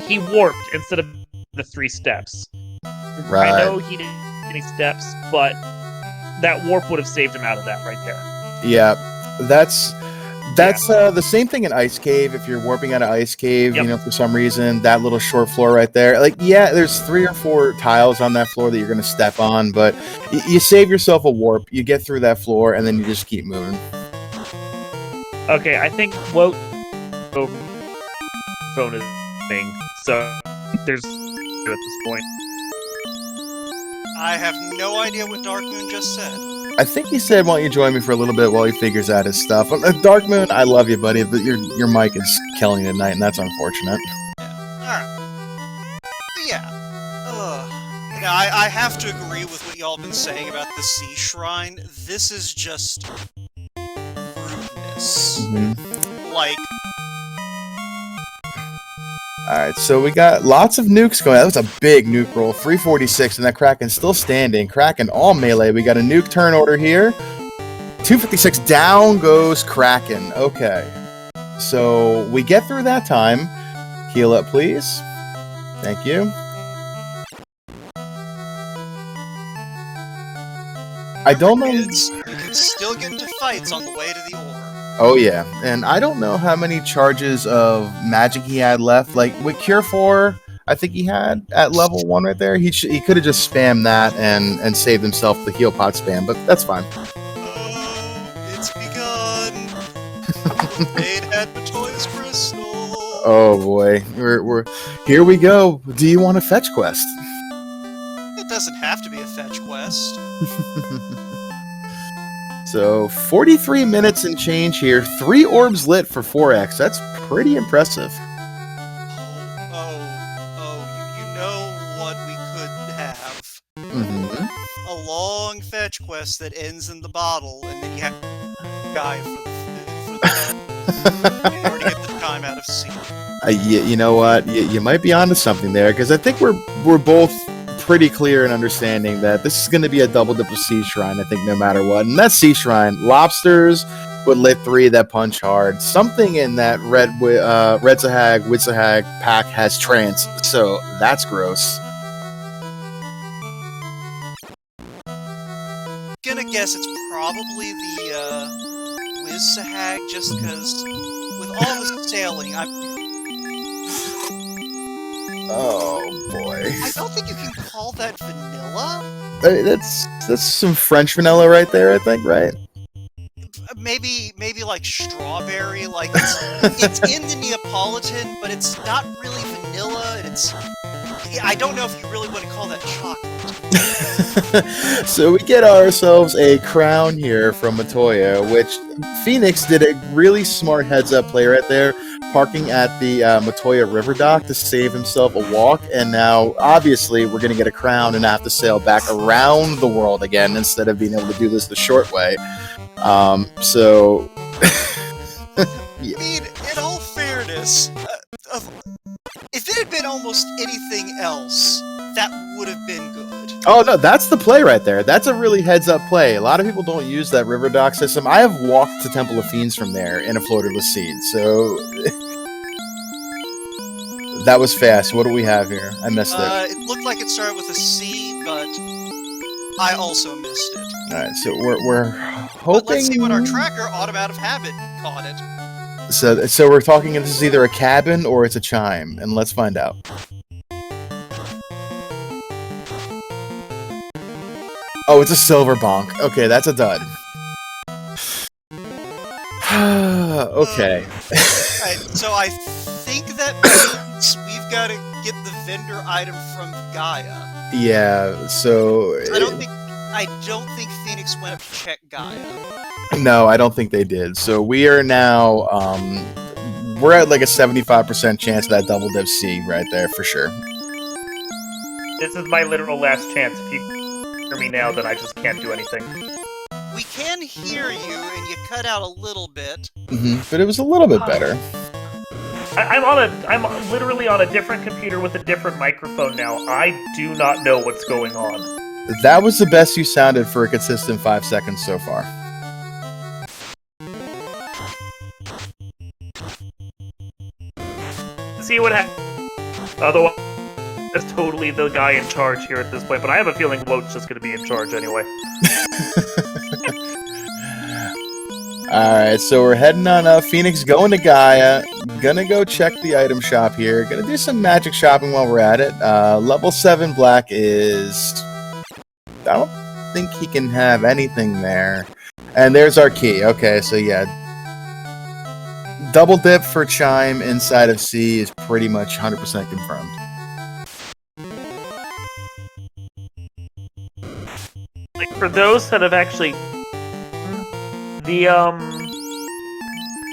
he warped instead of the 3 steps. Right. I know he didn't get any steps, but that warp would have saved him out of that right there. Yeah, that's the same thing in Ice Cave. If you're warping out of Ice Cave, for some reason, that little short floor right there, like, yeah, there's 3 or 4 tiles on that floor that you're going to step on, but you save yourself a warp, you get through that floor, and then you just keep moving. Okay, I think quote phone is thing, so there's at this point. I have no idea what Dark Moon just said. I think he said, "Why don't you join me for a little bit while he figures out his stuff?" Dark Moon, I love you, buddy, but your mic is killing you tonight, and that's unfortunate. Alright. Yeah. I have to agree with what y'all been saying about the Sea Shrine. This is just rudeness. Like. Alright, so we got lots of nukes going. That was a big nuke roll. 346, and that Kraken's still standing. Kraken all melee. We got a nuke turn order here. 256, down goes Kraken. Okay. So we get through that time. Heal up, please. Thank you. I don't know. You can still get into fights on the way to the ore. Oh yeah, and I don't know how many charges of magic he had left. Like with Cure 4, I think he had at level 1 right there. He could have just spammed that and saved himself the heal pot spam, but that's fine. Oh, it's begun. Made at Matoya's crystal. Oh boy, we're here we go. Do you want a fetch quest? It doesn't have to be a fetch quest. So 43 minutes and change here. 3 orbs lit for 4x. That's pretty impressive. You know what we could have. A long fetch quest that ends in the bottle, and then you have to die for the in order to get the time out of sea. You know what? You might be onto something there, because I think we're both pretty clear in understanding that this is going to be a double dip of Sea Shrine, I think, no matter what. And that Sea Shrine, lobsters with lit 3 that punch hard. Something in that Red Sahag, Witzahag pack has trance, so that's gross. Gonna guess it's probably the Witzahag, just because with all the sailing, Oh boy! I don't think you can call that vanilla. That's some French vanilla right there, I think, right? Maybe like strawberry. Like it's in the Neapolitan, but it's not really vanilla. And I don't know if you really want to call that chocolate. So we get ourselves a crown here from Matoya, which Phoenix did a really smart heads-up play right there, parking at the Matoya River dock to save himself a walk, and now, obviously, we're going to get a crown and have to sail back around the world again instead of being able to do this the short way. So... I mean, in all fairness, if it had been almost anything else, that would have been good. Oh, no, that's the play right there. That's a really heads-up play. A lot of people don't use that river dock system. I have walked to Temple of Fiends from there in a floaterless seed, so... That was fast. What do we have here? I missed it. It looked like it started with a C, but... I also missed it. All right, so we're hoping. But let's see what our tracker, Autumn Out of Habit, caught it. So we're talking. This is either a cabin or it's a chime, and let's find out. Oh, it's a silver bonk. Okay, that's a dud. Okay. Right, so I think that means we've got to get the vendor item from Gaia. Yeah. So I don't think Phoenix went up to check Gaia. no, I don't think they did. So we are now. We're at like a 75% chance of that double div C right there for sure. This is my literal last chance. If you hear me now, then I just can't do anything. We can hear you, and you cut out a little bit. But it was a little bit better. I'm literally on a different computer with a different microphone now. I do not know what's going on. That was the best you sounded for a consistent 5 seconds so far. See what happens. Otherwise, that's totally the guy in charge here at this point. But I have a feeling Woat's just going to be in charge anyway. Alright, so we're heading on up. Phoenix going to Gaia. Gonna go check the item shop here. Gonna do some magic shopping while we're at it. Level 7 Black is... I don't think he can have anything there. And there's our key. Okay, so yeah. Double dip for Chime inside of C is pretty much 100% confirmed. Like, for those that have actually...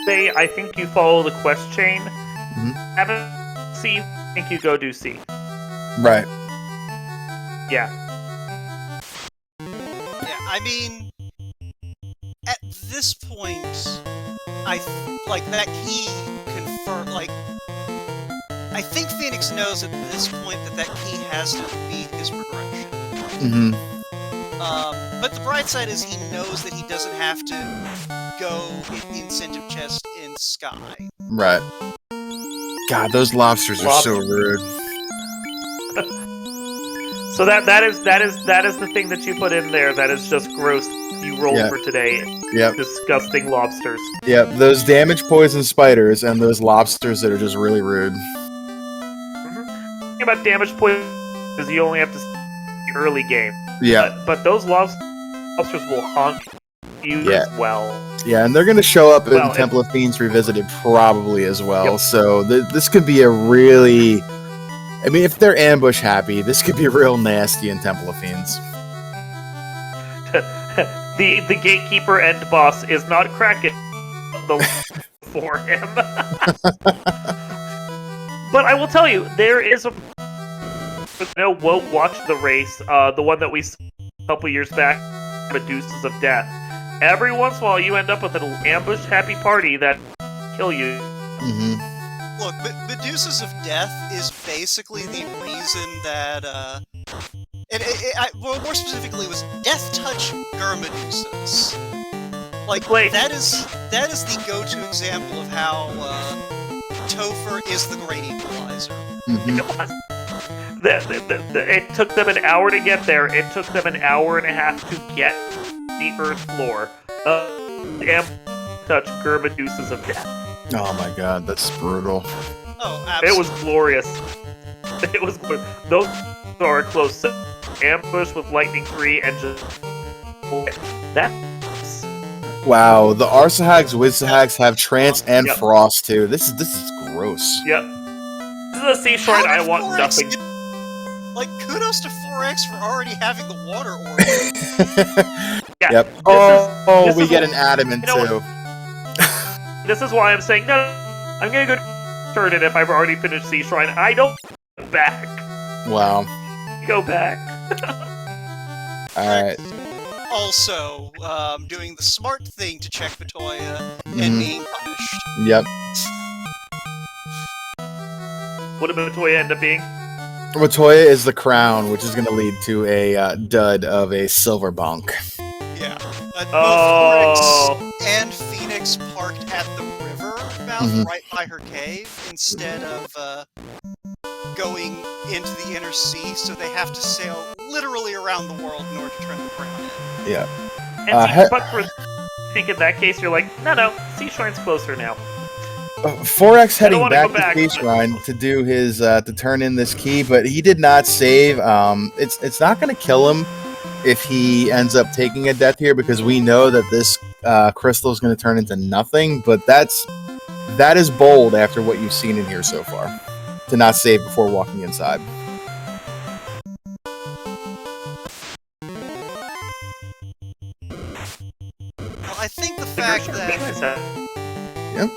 say, I think you follow the quest chain. Have a C, I think you go do C. Right. Yeah. Yeah, I mean, at this point, like that key confirm. Like, I think Phoenix knows at this point that key has to be his progression. But the bright side is he knows that he doesn't have to go in the incentive chest in Sky. Right. God, those lobsters are so rude. So that is the thing that you put in there. That is just gross. You rolled for today. Yep. Disgusting lobsters. Yep. Those damage poison spiders and those lobsters that are just really rude. The thing about damage poison is you only have to see the early game. Yeah. But those lobsters will haunt you as well. Yeah, and they're going to show up in Temple of Fiends Revisited probably as well. Yep. So this could be a really... I mean, if they're ambush happy, this could be real nasty in Temple of Fiends. The gatekeeper end boss is not cracking for him. But I will tell you, there is a... Woat watched the race, the one that we saw a couple years back, Medusa's of Death. Every once in a while, you end up with an ambush-happy party that kill you. Look, Medusa's of Death is basically the reason that, well, more specifically, it was Death Touch Medusas. Like, that is the go-to example of how Topher is the great equalizer. It took them an hour to get there. It took them an hour and a half to get the Earth floor. Touch Medusa's of Death. Oh my god, that's brutal. Oh, absolutely. It was glorious. It was glorious. Those are close. Ambush with Lightning 3 and just... That's... Wow, the Arsahags, Wizhags have Trance and Frost too. This is gross. Yep. This is a sea shrine I want nothing. Like, kudos to 4X for already having the water orb. Yep. We get an adamant too. This is why I'm saying, no, I'm gonna go turn it if I've already finished Sea Shrine. I don't go back. Wow. Go back. Alright. Also, doing the smart thing to check Batoya and being punished. Yep. What did Batoya end up being? Batoya is the crown, which is going to lead to a dud of a silver bonk. Yeah. Both Forex and Phoenix parked at the river mouth right by her cave instead of going into the inner sea, so they have to sail literally around the world in order to turn the crown in. Yeah. And but for I think in that case, you're like, no, Sea Shrine's closer now. 4X heading back go back to Sea Shrine to do his to turn in this key, but he did not save. It's not going to kill him if he ends up taking a death here, because we know that this crystal is going to turn into nothing. But that is bold after what you've seen in here so far, to not save before walking inside. Well, I think the fact that... Yep.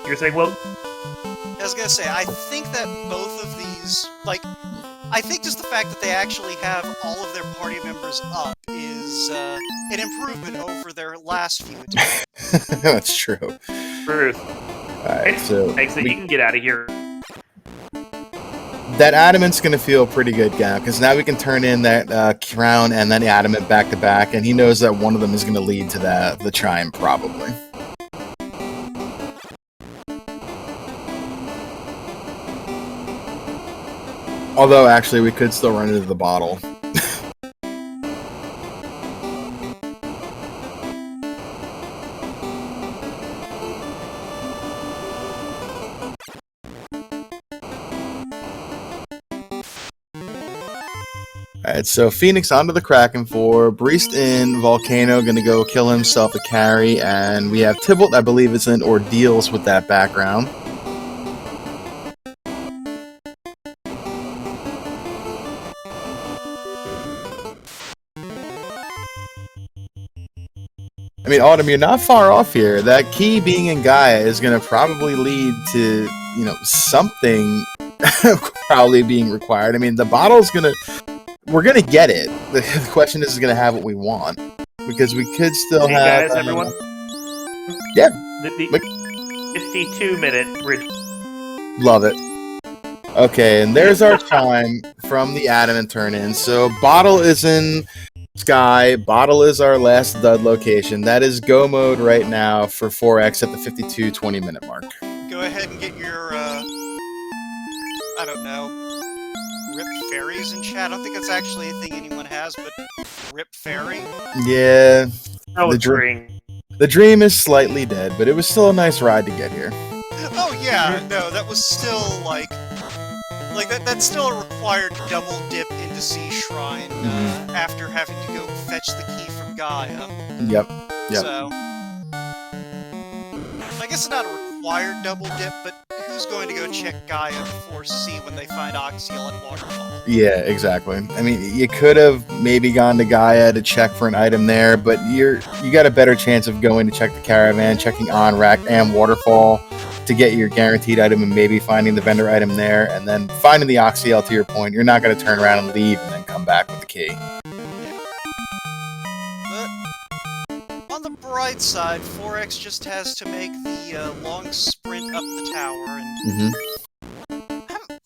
You're saying, well... I was gonna say, I think that both of these, like, I think just the fact that they actually have all of their party members up is an improvement over their last few attempts. That's true. Truth. Alright, so... Exit, you can get out of here. That adamant's going to feel pretty good now, because now we can turn in that crown and then the adamant back to back, and he knows that one of them is going to lead to the chime, probably. Although, actually, we could still run into the bottle. Alright, so Phoenix onto the Kraken 4, Breast in Volcano, gonna go kill himself to carry, and we have Tybalt, I believe it's in Ordeals with that background. I mean, Autumn, you're not far off here. That key being in Gaia is gonna probably lead to, you know, something probably being required. I mean, the bottle's gonna... We're gonna get it. The question is gonna have what we want, because we could still have. Guys, everyone. Yeah. The 52-minute bridge. Love it. Okay, and there's our chime from the adamant turn in. So bottle is in Sky. Bottle is our last dud location. That is go mode right now for 4X at the 52-20-minute mark. Go ahead and get your I don't know. Rip fairies in chat. I don't think that's actually a thing anyone has, but Rip Fairy. Yeah. Oh, the dream. The dream is slightly dead, but it was still a nice ride to get here. Oh yeah, no, that was still like that's still a required double dip into Sea Shrine after having to go fetch the key from Gaia. Yep. So I guess it's not a required double dip, but who's going to go check Gaia before C when they find Oxyl and Waterfall? Yeah, exactly. I mean, you could have maybe gone to Gaia to check for an item there, but you got a better chance of going to check the caravan, checking on Rack and Waterfall to get your guaranteed item, and maybe finding the vendor item there, and then finding the Oxyl. To your point, you're not going to turn around and leave and then come back with the key. But on the bright side, 4X just has to make the long sprint up the tower, and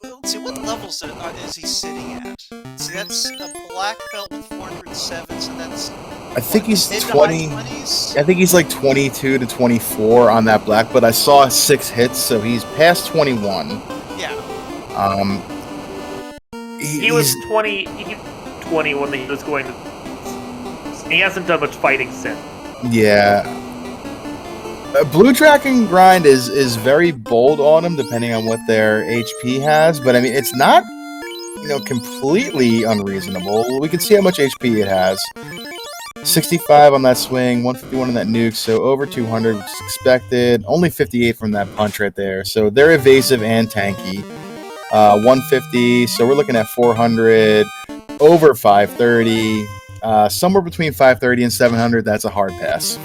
let's see, what levels is he sitting at? See, that's a black belt with 407, so that's... I think he's mid to 20. high 20s? I think he's like 22 to 24 on that black, but I saw 6 hits, so he's past 21. Yeah. He was 20 when he was going to... He hasn't done much fighting since. Yeah. Blue Dragon grind is very bold on him, depending on what their HP has, but I mean, it's not, you know, completely unreasonable. We can see how much HP it has. 65 on that swing, 151 on that nuke, so over 200, which is expected. Only 58 from that punch right there, so they're evasive and tanky. 150, so we're looking at 400, over 530, somewhere between 530 and 700, that's a hard pass.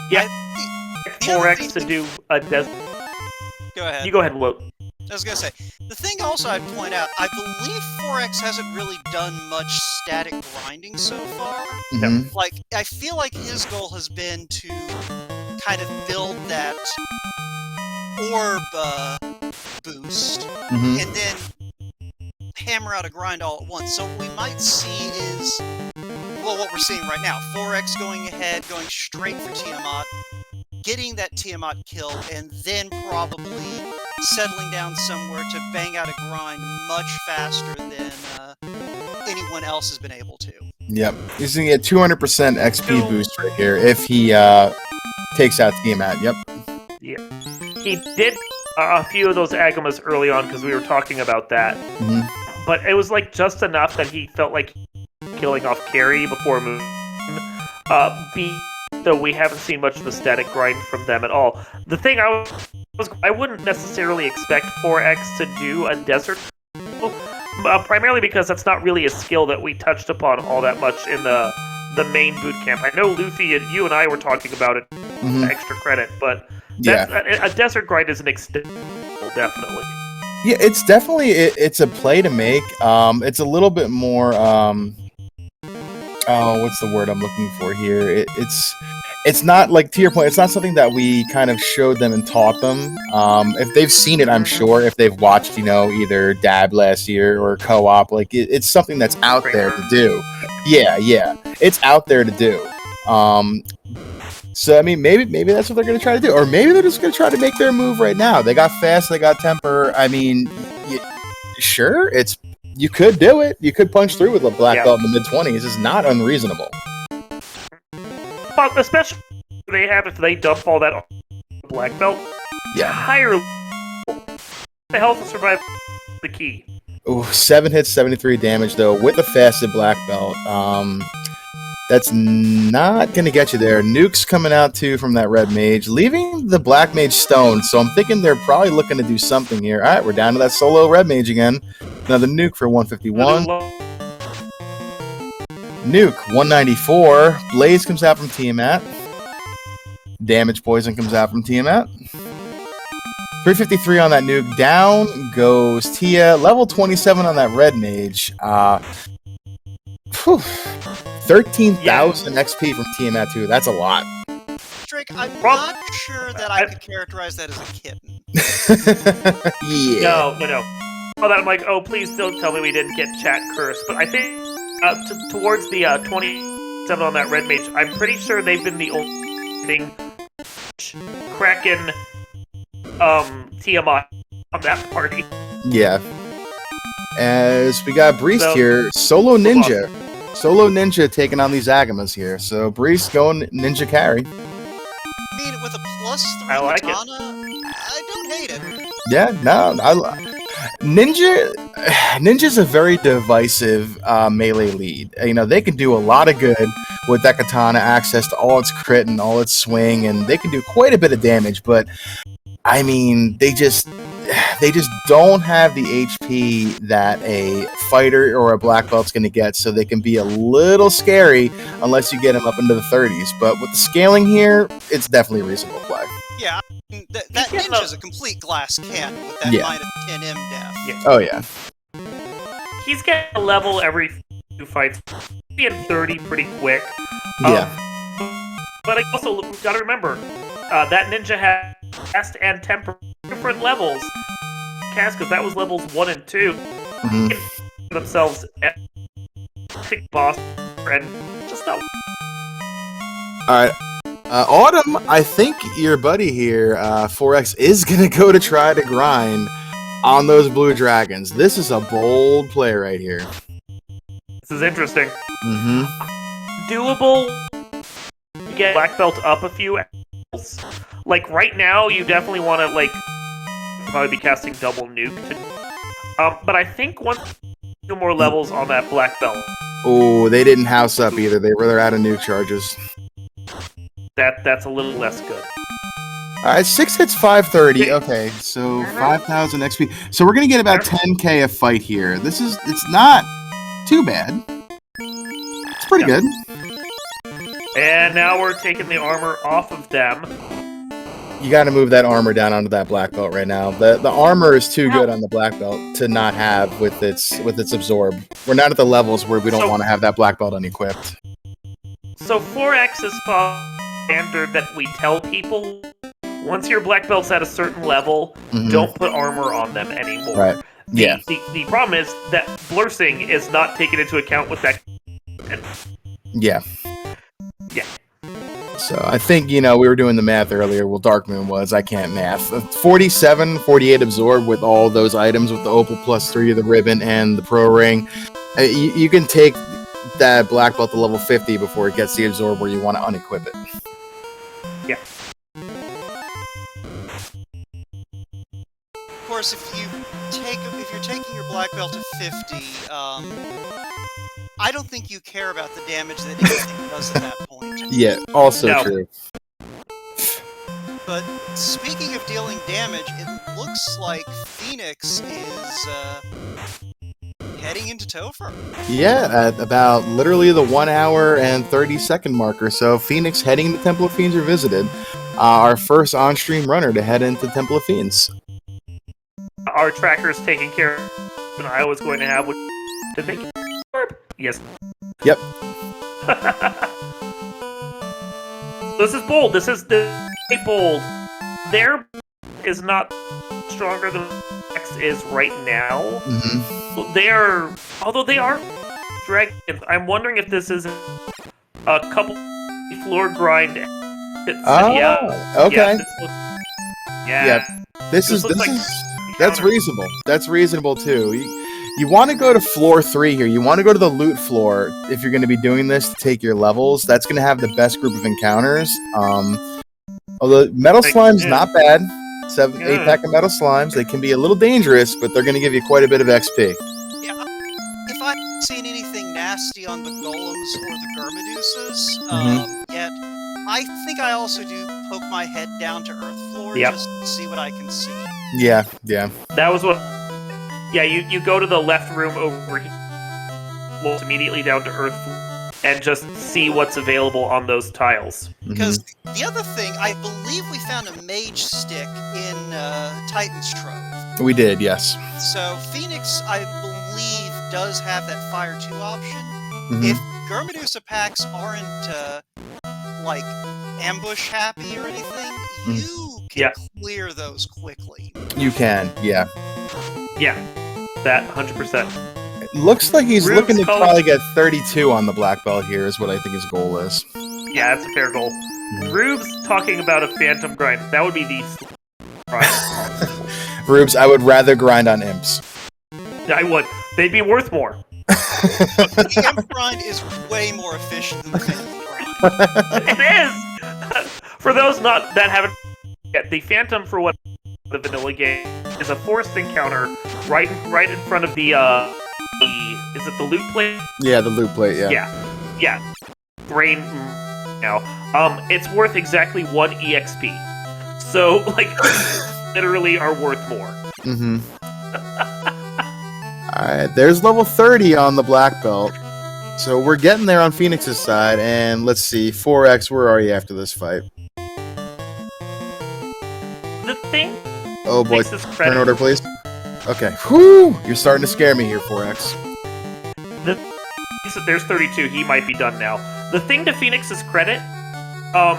Yeah, 4X to do a Go ahead. You go ahead, Wout. I was gonna say, the thing also I'd point out, I believe 4X hasn't really done much static grinding so far. Mm-hmm. Like, I feel like his goal has been to kind of build that orb boost, and then hammer out a grind all at once. So what we might see is, well, what we're seeing right now, 4X going ahead, going straight for Tiamat, getting that Tiamat kill, and then probably settling down somewhere to bang out a grind much faster than anyone else has been able to. Yep. He's going to get 200% XP boost right here if he takes out Tiamat. Yep. Yeah. He did a few of those Agamas early on because we were talking about that. Mhm. But it was like just enough that he felt like killing off Carrie before moving. Though we haven't seen much of the static grind from them at all. The thing I wouldn't necessarily expect 4X to do a desert, primarily because that's not really a skill that we touched upon all that much in the main boot camp. I know Luffy and you and I were talking about it, extra credit, but a desert grind is an extendable, definitely. Yeah, it's definitely it's a play to make. It's a little bit more. What's the word I'm looking for here? It's not like, to your point, it's not something that we kind of showed them and taught them. If they've seen it, I'm sure. If they've watched, either Dab last year or Co-op, like it's something that's out there to do. Yeah, it's out there to do. So I mean, maybe that's what they're going to try to do, or maybe they're just going to try to make their move right now. They got fast, they got temper. I mean, sure, you could do it. You could punch through with a black belt in the mid-20s. It's not unreasonable. But especially if they dump all that black belt, higher the health and survival is the key. Ooh, 7 hits, 73 damage though with a fasted black belt. That's not going to get you there. Nuke's coming out too from that red mage, leaving the black mage stoned. So I'm thinking they're probably looking to do something here. All right, we're down to that solo red mage again. Another nuke for 151. Nuke 194. Blaze comes out from Tiamat. Damage poison comes out from Tiamat. 353 on that nuke. Down goes Tia. Level 27 on that red mage. 13,000 XP from Tiamat too. That's a lot. Drake, I'm not sure that I could characterize that as a kitten. Yeah. No. Oh, that I'm like, oh, please don't tell me we didn't get chat curse. But I think towards the 27 on that red mage, I'm pretty sure they've been the only thing Kraken Tiamat on that party. Yeah. As we got Breest here, Solo Ninja. Solo Ninja taking on these Agamas here. So Breest going Ninja carry. I mean, with a +3 I like katana, I don't hate it. Yeah, no, Ninja's a very divisive melee lead. They can do a lot of good with that katana, access to all its crit and all its swing, and they can do quite a bit of damage, but I mean, they just don't have the HP that a fighter or a black belt's going to get, so they can be a little scary unless you get them up into the 30s. But with the scaling here, it's definitely a reasonable play. Yeah, that ninja's a complete glass cannon with that -10 MDef. Yeah. Oh, yeah. He's getting a level every few fights. Being 30 pretty quick. Yeah. But I also got to remember, that ninja has cast and temper different levels. Cast, because that was levels 1 and 2. Themselves epic boss and just not. Alright. Autumn, I think your buddy here, 4X, is going to go to try to grind on those blue dragons. This is a bold play right here. This is interesting. Doable. You get black belt up a few levels. Like right now, you definitely want to probably be casting double nuke. But I think once 2 more levels on that black belt. Oh, they didn't house up either. They're out of nuke charges. That's a little less good. Alright, 6 hits, 530. Okay, so 5,000 XP. So we're gonna get about 10k a fight here. It's not too bad. It's pretty good. And now we're taking the armor off of them. You got to move that armor down onto that black belt right now. The armor is too good on the black belt to not have with its absorb. We're not at the levels where we don't want to have that black belt unequipped. So 4X is standard that we tell people once your black belt's at a certain level, don't put armor on them anymore. Right. Yeah. The problem is that blursing is not taken into account with that. Yeah. Yeah. So I think, we were doing the math earlier. Well, Dark Moon was. I can't math. 47, 48 absorb with all those items with the Opal +3, the ribbon, and the Pro Ring. You can take that black belt to level 50 before it gets the absorb where you want to unequip it. Yeah. Of course, if you're taking your black belt to 50, I don't think you care about the damage that anything does at that point. Yeah, also true. But speaking of dealing damage, it looks like Phoenix is heading into Topher. Yeah, at about literally the 1 hour and 30-second marker. So Phoenix heading to Temple of Fiends Revisited. Our first on-stream runner to head into Temple of Fiends. Our tracker's taking care of what I was going to have to make it. Yes. Yep. This is bold. This is bold. Their is not stronger than X is right now. Mm-hmm. Although they are dragons, I'm wondering if this is a couple floor grind. Okay. This is that's reasonable. That's reasonable too. You want to go to floor 3 here. You want to go to the loot floor if you're going to be doing this to take your levels. That's going to have the best group of encounters. Although metal slime's not bad. 8 pack of metal slimes. They can be a little dangerous, but they're going to give you quite a bit of XP. Yeah, if I haven't seen anything nasty on the golems or the Germaduses yet, I think I also do poke my head down to Earth floor just to see what I can see. Yeah. That was what. Yeah, you go to the left room over here, immediately down to Earth, and just see what's available on those tiles. Because the other thing, I believe we found a mage stick in Titan's Trove. We did, yes. So Phoenix, I believe, does have that Fire 2 option. If Germadusa packs aren't, ambush happy or anything, you can clear those quickly. You can, yeah. Yeah, that 100%. It looks like he's looking to probably get 32 on the black belt here is what I think his goal is. Yeah, that's a fair goal. Rube's talking about a phantom grind. That would be the grind. Rubes, I would rather grind on imps. I would. They'd be worth more. The imp grind is way more efficient than the phantom grind. It is! For those that haven't yet, the phantom for what the vanilla game is a forced encounter right in front of the is it the loot plate? Yeah, the loot plate, Yeah. Brain now. It's worth exactly 1 EXP. So literally are worth more. Alright, there's level 30 on the black belt. So we're getting there on Phoenix's side, and let's see, 4X, where are you after this fight? The thing. Oh boy, turn order, please. Okay. Whew! You're starting to scare me here, 4X. There's 32. He might be done now. The thing to Phoenix's credit, all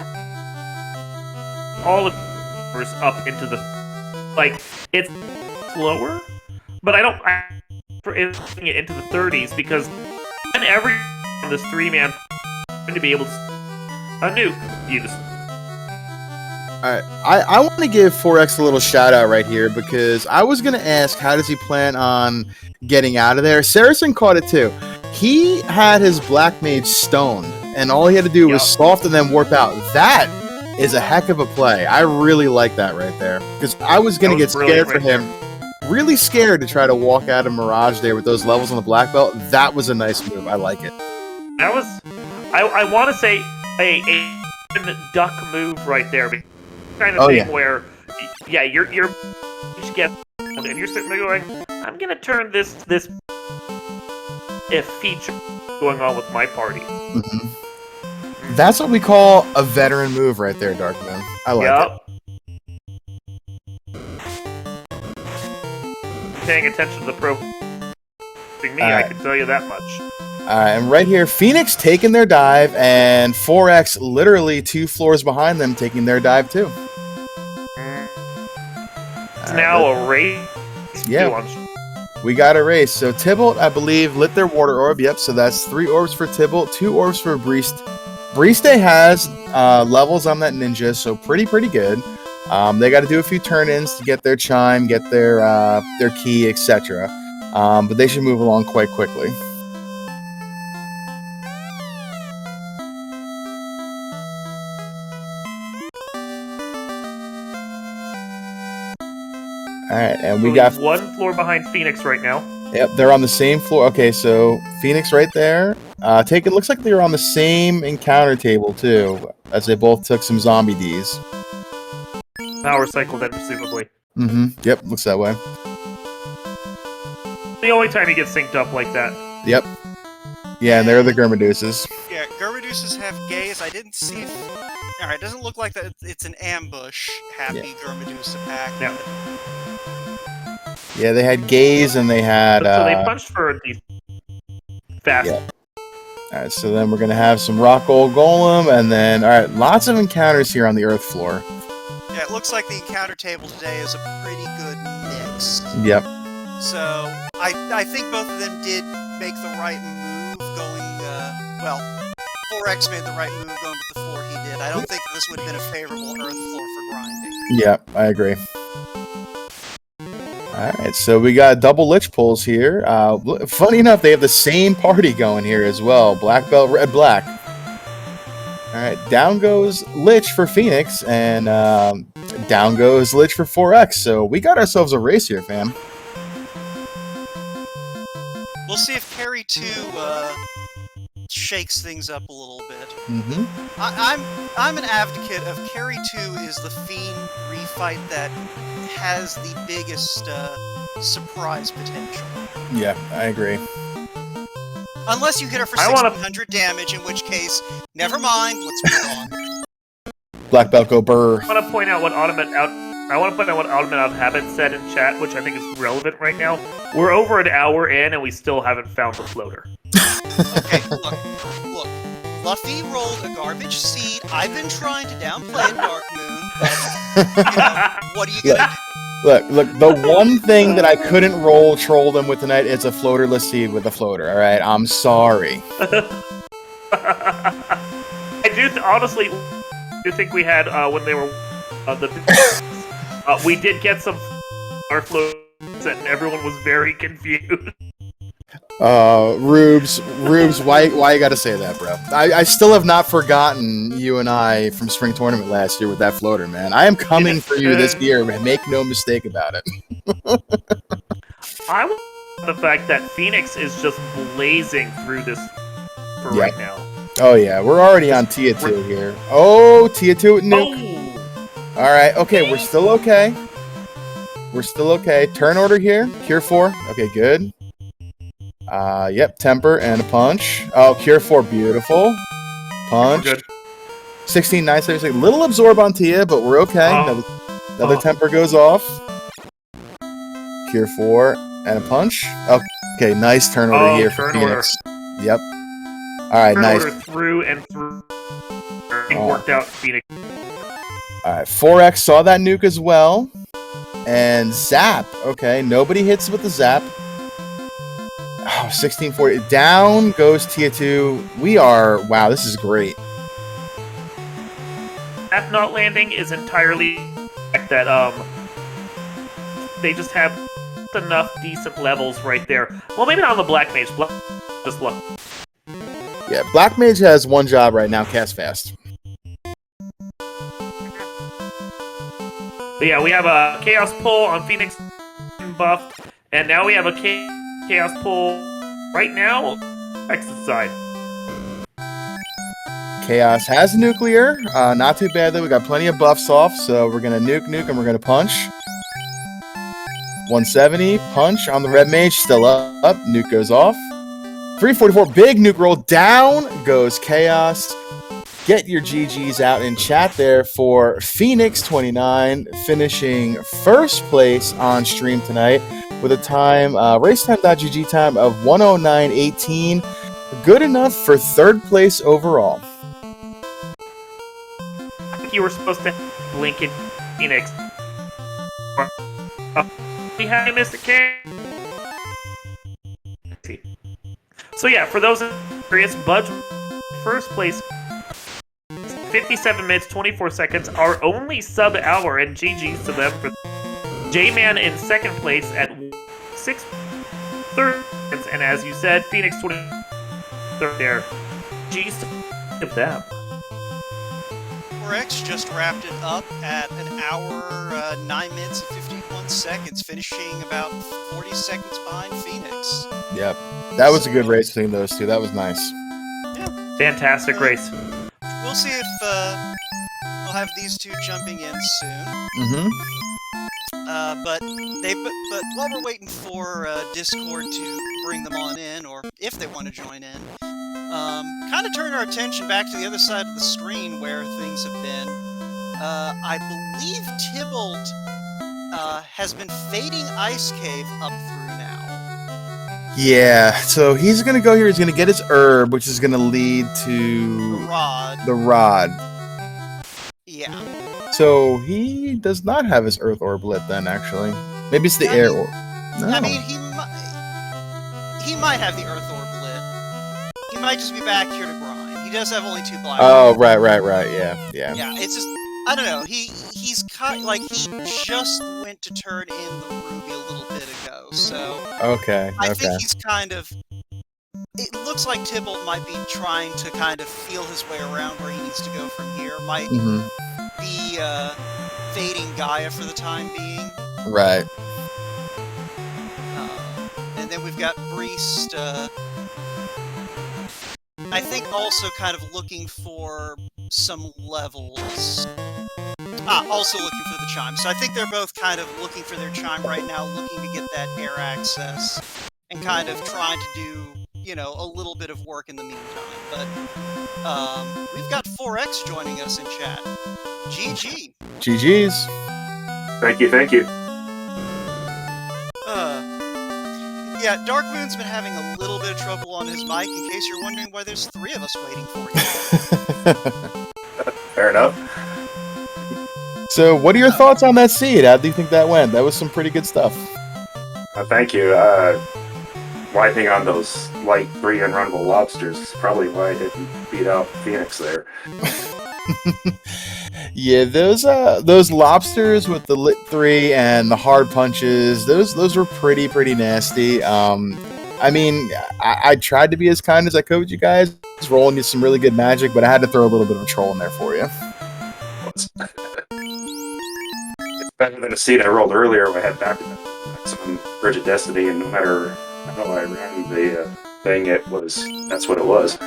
of up into the it's slower, but I'm putting it into the 30s because then every this 3-man going to be able to nuke you. Alright, I want to give 4X a little shout out right here because I was going to ask how does he plan on getting out of there. Saracen caught it too. He had his Black Mage stoned and all he had to do was soft and then warp out. That is a heck of a play. I really like that right there because I was going to get scared for him. Really scared to try to walk out of Mirage there with those levels on the black belt. That was a nice move. I like it. That was, I want to say a duck move right there. Kind of thing where, you're get and you're sitting there going, I'm gonna turn this feature going on with my party. That's what we call a veteran move right there, Darkman. I like it. Paying attention to the pro me, I can tell you that much. And right here, Phoenix taking their dive, and 4X literally 2 floors behind them taking their dive too. It's now a race. Yeah, we got a race. So Tybalt, I believe, lit their water orb. Yep, so that's 3 orbs for Tybalt, 2 orbs for Breest, Briste has levels on that ninja, so pretty good. They got to do a few turn-ins to get their chime, get their key, etc. But they should move along quite quickly. All right, and we got one floor behind Phoenix right now. Yep, they're on the same floor. Okay, so Phoenix right there. It looks like they were on the same encounter table too, as they both took some zombie Ds. Power cycle then, presumably. Yep, looks that way. The only time you get synced up like that. Yep. Yeah, and they're the Gurmaduces. Yeah, Gurmaduces have gaze. I didn't see if... Alright, it doesn't look like that it's an ambush. Happy Gurmaduce attack. Yeah. Yeah, they had gaze and they had... So they punched for the fast. Yeah. Alright, so then we're going to have some Rock Gold Golem, and then... Alright, lots of encounters here on the Earth floor. Yeah, it looks like the encounter table today is a pretty good mix. Yep. So, I think both of them did make the right move going, well, 4X made the right move going with the 4 he did. I don't think this would have been a favorable Earth floor for grinding. Yep, I agree. Alright, so we got double Lich pulls here. Funny enough, they have the same party going here as well. Black belt, red, black. Alright, down goes Lich for Phoenix, and down goes Lich for 4X. So we got ourselves a race here, fam. We'll see if Carry 2 shakes things up a little bit. I'm an advocate of Carry 2 is the Fiend refight that has the biggest surprise potential. Yeah, I agree. Unless you hit her for 1600 damage, in which case, never mind, let's move on. Black belt go burr. I want to point out what Automate Out Habit said in chat, which I think is relevant right now. We're over an hour in and we still haven't found the floater. Okay, look. Luffy rolled a garbage seed. I've been trying to downplay Dark Moon, but, what are you gonna do? Look, the one thing that I couldn't troll them with tonight is a floaterless seed with a floater, alright? I'm sorry. I do honestly think we had, when they were, we did get some our floaters and everyone was very confused. Rubes, why you gotta say that, bro? I still have not forgotten you and I from spring tournament last year with that floater, man. I am coming for you this year, man. Make no mistake about it. I want the fact that Phoenix is just blazing through this for right now. Oh yeah, we're already on Tier 2 here. Oh, Tier 2 nuke. Oh. Alright, okay, we're still okay. We're still okay. Turn order here. Cure 4. Okay, good. Yep, temper and a punch. Oh, cure 4, beautiful. Punch. Good. 16, 9, 7, little absorb on Tia, but we're okay. Another temper goes off. Cure 4 and a punch. Okay, nice turn order here for Phoenix. Yep. Alright, nice. Order through and through. Worked out Phoenix. Alright, 4X saw that nuke as well. And zap. Okay, nobody hits with the zap. Oh, 1640. Down goes Tier 2. We are... Wow, this is great. That not landing is entirely that, they just have enough decent levels right there. Well, maybe not on the Black Mage. Just look. Yeah, Black Mage has one job right now, cast fast. But yeah, we have a Chaos Pull on Phoenix buffed, and now we have a Chaos Pull right now, X's side. Chaos has a nuclear. Not too bad, though. We got plenty of buffs off, so we're going to nuke, and we're going to punch. 170, punch on the Red Mage, still up. Nuke goes off. 344, big nuke roll. Down goes Chaos. Get your GGs out in chat there for Phoenix29, finishing first place on stream tonight with a time, racetime.gg time of 109.18. Good enough for third place overall. I think you were supposed to blink in Phoenix. Behind Mr. K. So yeah, for those curious, Budge first place 57 minutes, 24 seconds, our only sub-hour, and GG's to them for J-Man in second place at 6:30 seconds, and as you said, Phoenix 23rd there. GG's to them. 4X just wrapped it up at an hour, 9 minutes and 51 seconds, finishing about 40 seconds behind Phoenix. Yep. That was a good race between those two. That was nice. Yeah. Fantastic race. We'll see if we'll have these two jumping in soon. Mm-hmm. But while we're waiting for Discord to bring them on in, or if they want to join in, kind of turn our attention back to the other side of the screen where things have been. I believe Tybalt has been fading Ice Cave up through now. Yeah, so he's going to go here. He's going to get his herb, which is going to lead to The rod. Yeah. So he does not have his earth orb lit then, actually. Maybe it's the air orb. No. I mean, he might have the earth orb lit. He might just be back here to grind. He does have only 2 black. Oh, right. Yeah. Yeah, it's just, I don't know. He's kind like he just went to turn in the ruby a little bit ago. So Okay. I think he's kind of. It looks like Tybalt might be trying to kind of feel his way around where he needs to go from here. Might be fading Gaia for the time being. Right. And then we've got Breest. I think also kind of looking for some levels. Also looking for the chime. So I think they're both kind of looking for their chime right now, looking to get that air access, and kind of trying to do, you know, a little bit of work in the meantime. But we've got 4X joining us in chat. GG. GG's. Thank you. Yeah, Dark Moon's been having a little bit of trouble on his mic, in case you're wondering why there's 3 of us waiting for you. Fair enough. So, what are your thoughts on that seed? How do you think that went? That was some pretty good stuff. Thank you. Wiping on those light 3 unrunnable lobsters is probably why I didn't beat out Phoenix there. Yeah, those lobsters with the lit 3 and the hard punches, those were pretty nasty. I mean, I tried to be as kind as I could with you guys, rolling you some really good magic, but I had to throw a little bit of a troll in there for you. It's better than a seed I rolled earlier when I had back to some Bridge of Destiny, and no matter how I ran the thing, that's what it was.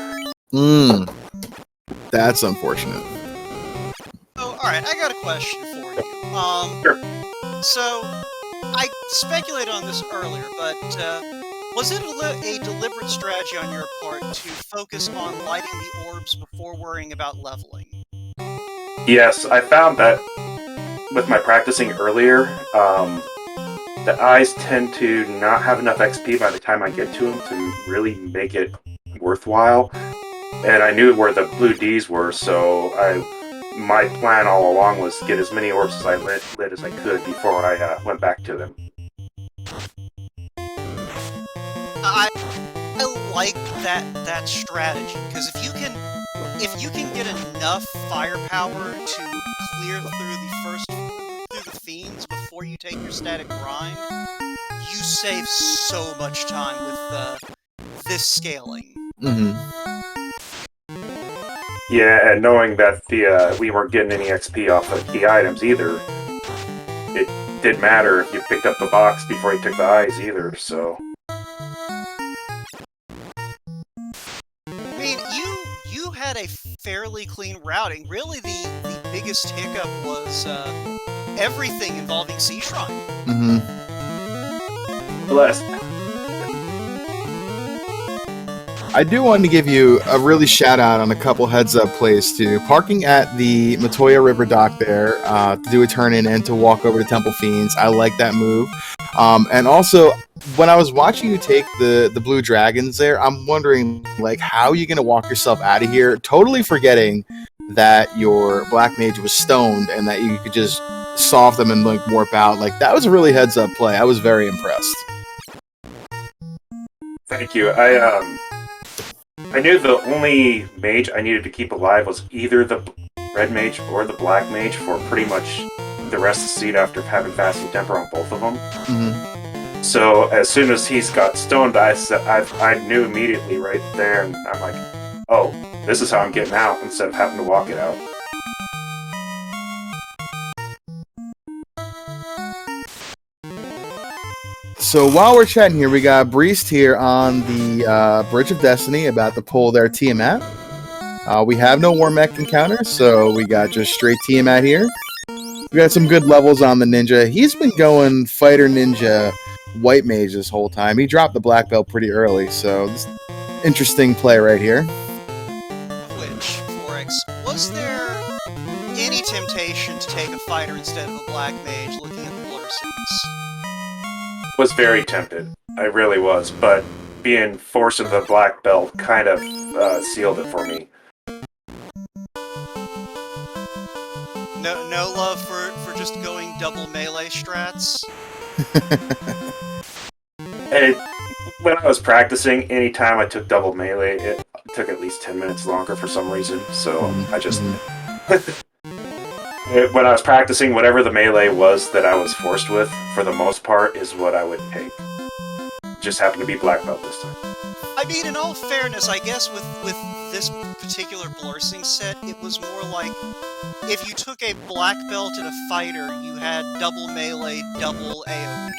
That's unfortunate. Alright, I got a question for you. Sure. So, I speculated on this earlier, but was it a deliberate strategy on your part to focus on lighting the orbs before worrying about leveling? Yes, I found that with my practicing earlier, the eyes tend to not have enough XP by the time I get to them to really make it worthwhile. And I knew where the blue Ds were, so my plan all along was to get as many orbs as I lit as I could before I went back to them. I like that strategy, because if you can get enough firepower to clear through the fiends before you take your static grind, you save so much time with this scaling. Yeah, and knowing that we weren't getting any XP off of key items either, it didn't matter if you picked up the box before you took the eyes either, so... I mean, you had a fairly clean routing. Really, the biggest hiccup was everything involving Sea Shrine. Bless. I do want to give you a really shout out on a couple heads up plays too. Parking at the Matoya River dock there to do a turn in and to walk over to Temple Fiends. I like that move. And also, when I was watching you take the blue dragons there, I'm wondering like how are you going to walk yourself out of here, totally forgetting that your black mage was stoned and that you could just solve them and like warp out. Like that was a really heads up play. I was very impressed. Thank you. I knew the only mage I needed to keep alive was either the red mage or the black mage for pretty much the rest of the seed after having fasting temper on both of them. Mm-hmm. So as soon as he's got stoned, I knew immediately right there, and I'm like, oh, this is how I'm getting out instead of having to walk it out. So while we're chatting here, we got Breest here on the Bridge of Destiny about to pull their Tiamat. We have no War Mech encounter, so we got just straight Tiamat here. We got some good levels on the ninja. He's been going fighter ninja white mage this whole time. He dropped the black belt pretty early, so this interesting play right here. Which, Forex, was there any temptation to take a fighter instead of a black mage looking at the blessings? Was very tempted. I really was, but being forced into the black belt kind of sealed it for me. No love for just going double melee strats? And when I was practicing, anytime I took double melee, it took at least 10 minutes longer for some reason, so I just... When I was practicing, whatever the melee was that I was forced with, for the most part, is what I would take. Just happened to be black belt this time. I mean, in all fairness, I guess with this particular Blursing set, it was more like, if you took a black belt and a fighter, you had double melee, double AoE.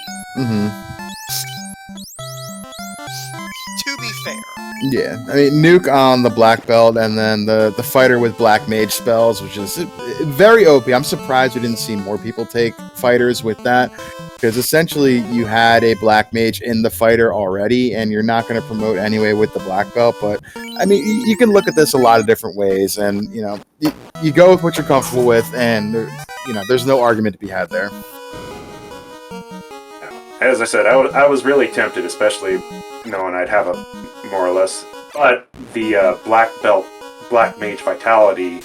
To be fair. Yeah, I mean, nuke on the black belt, and then the fighter with black mage spells, which is very OP. I'm surprised we didn't see more people take fighters with that, because essentially you had a black mage in the fighter already, and you're not going to promote anyway with the black belt. But I mean, you can look at this a lot of different ways, and you go with what you're comfortable with, and there's no argument to be had there. As I said, I was really tempted, especially knowing I'd have a more or less, but the black belt, black mage vitality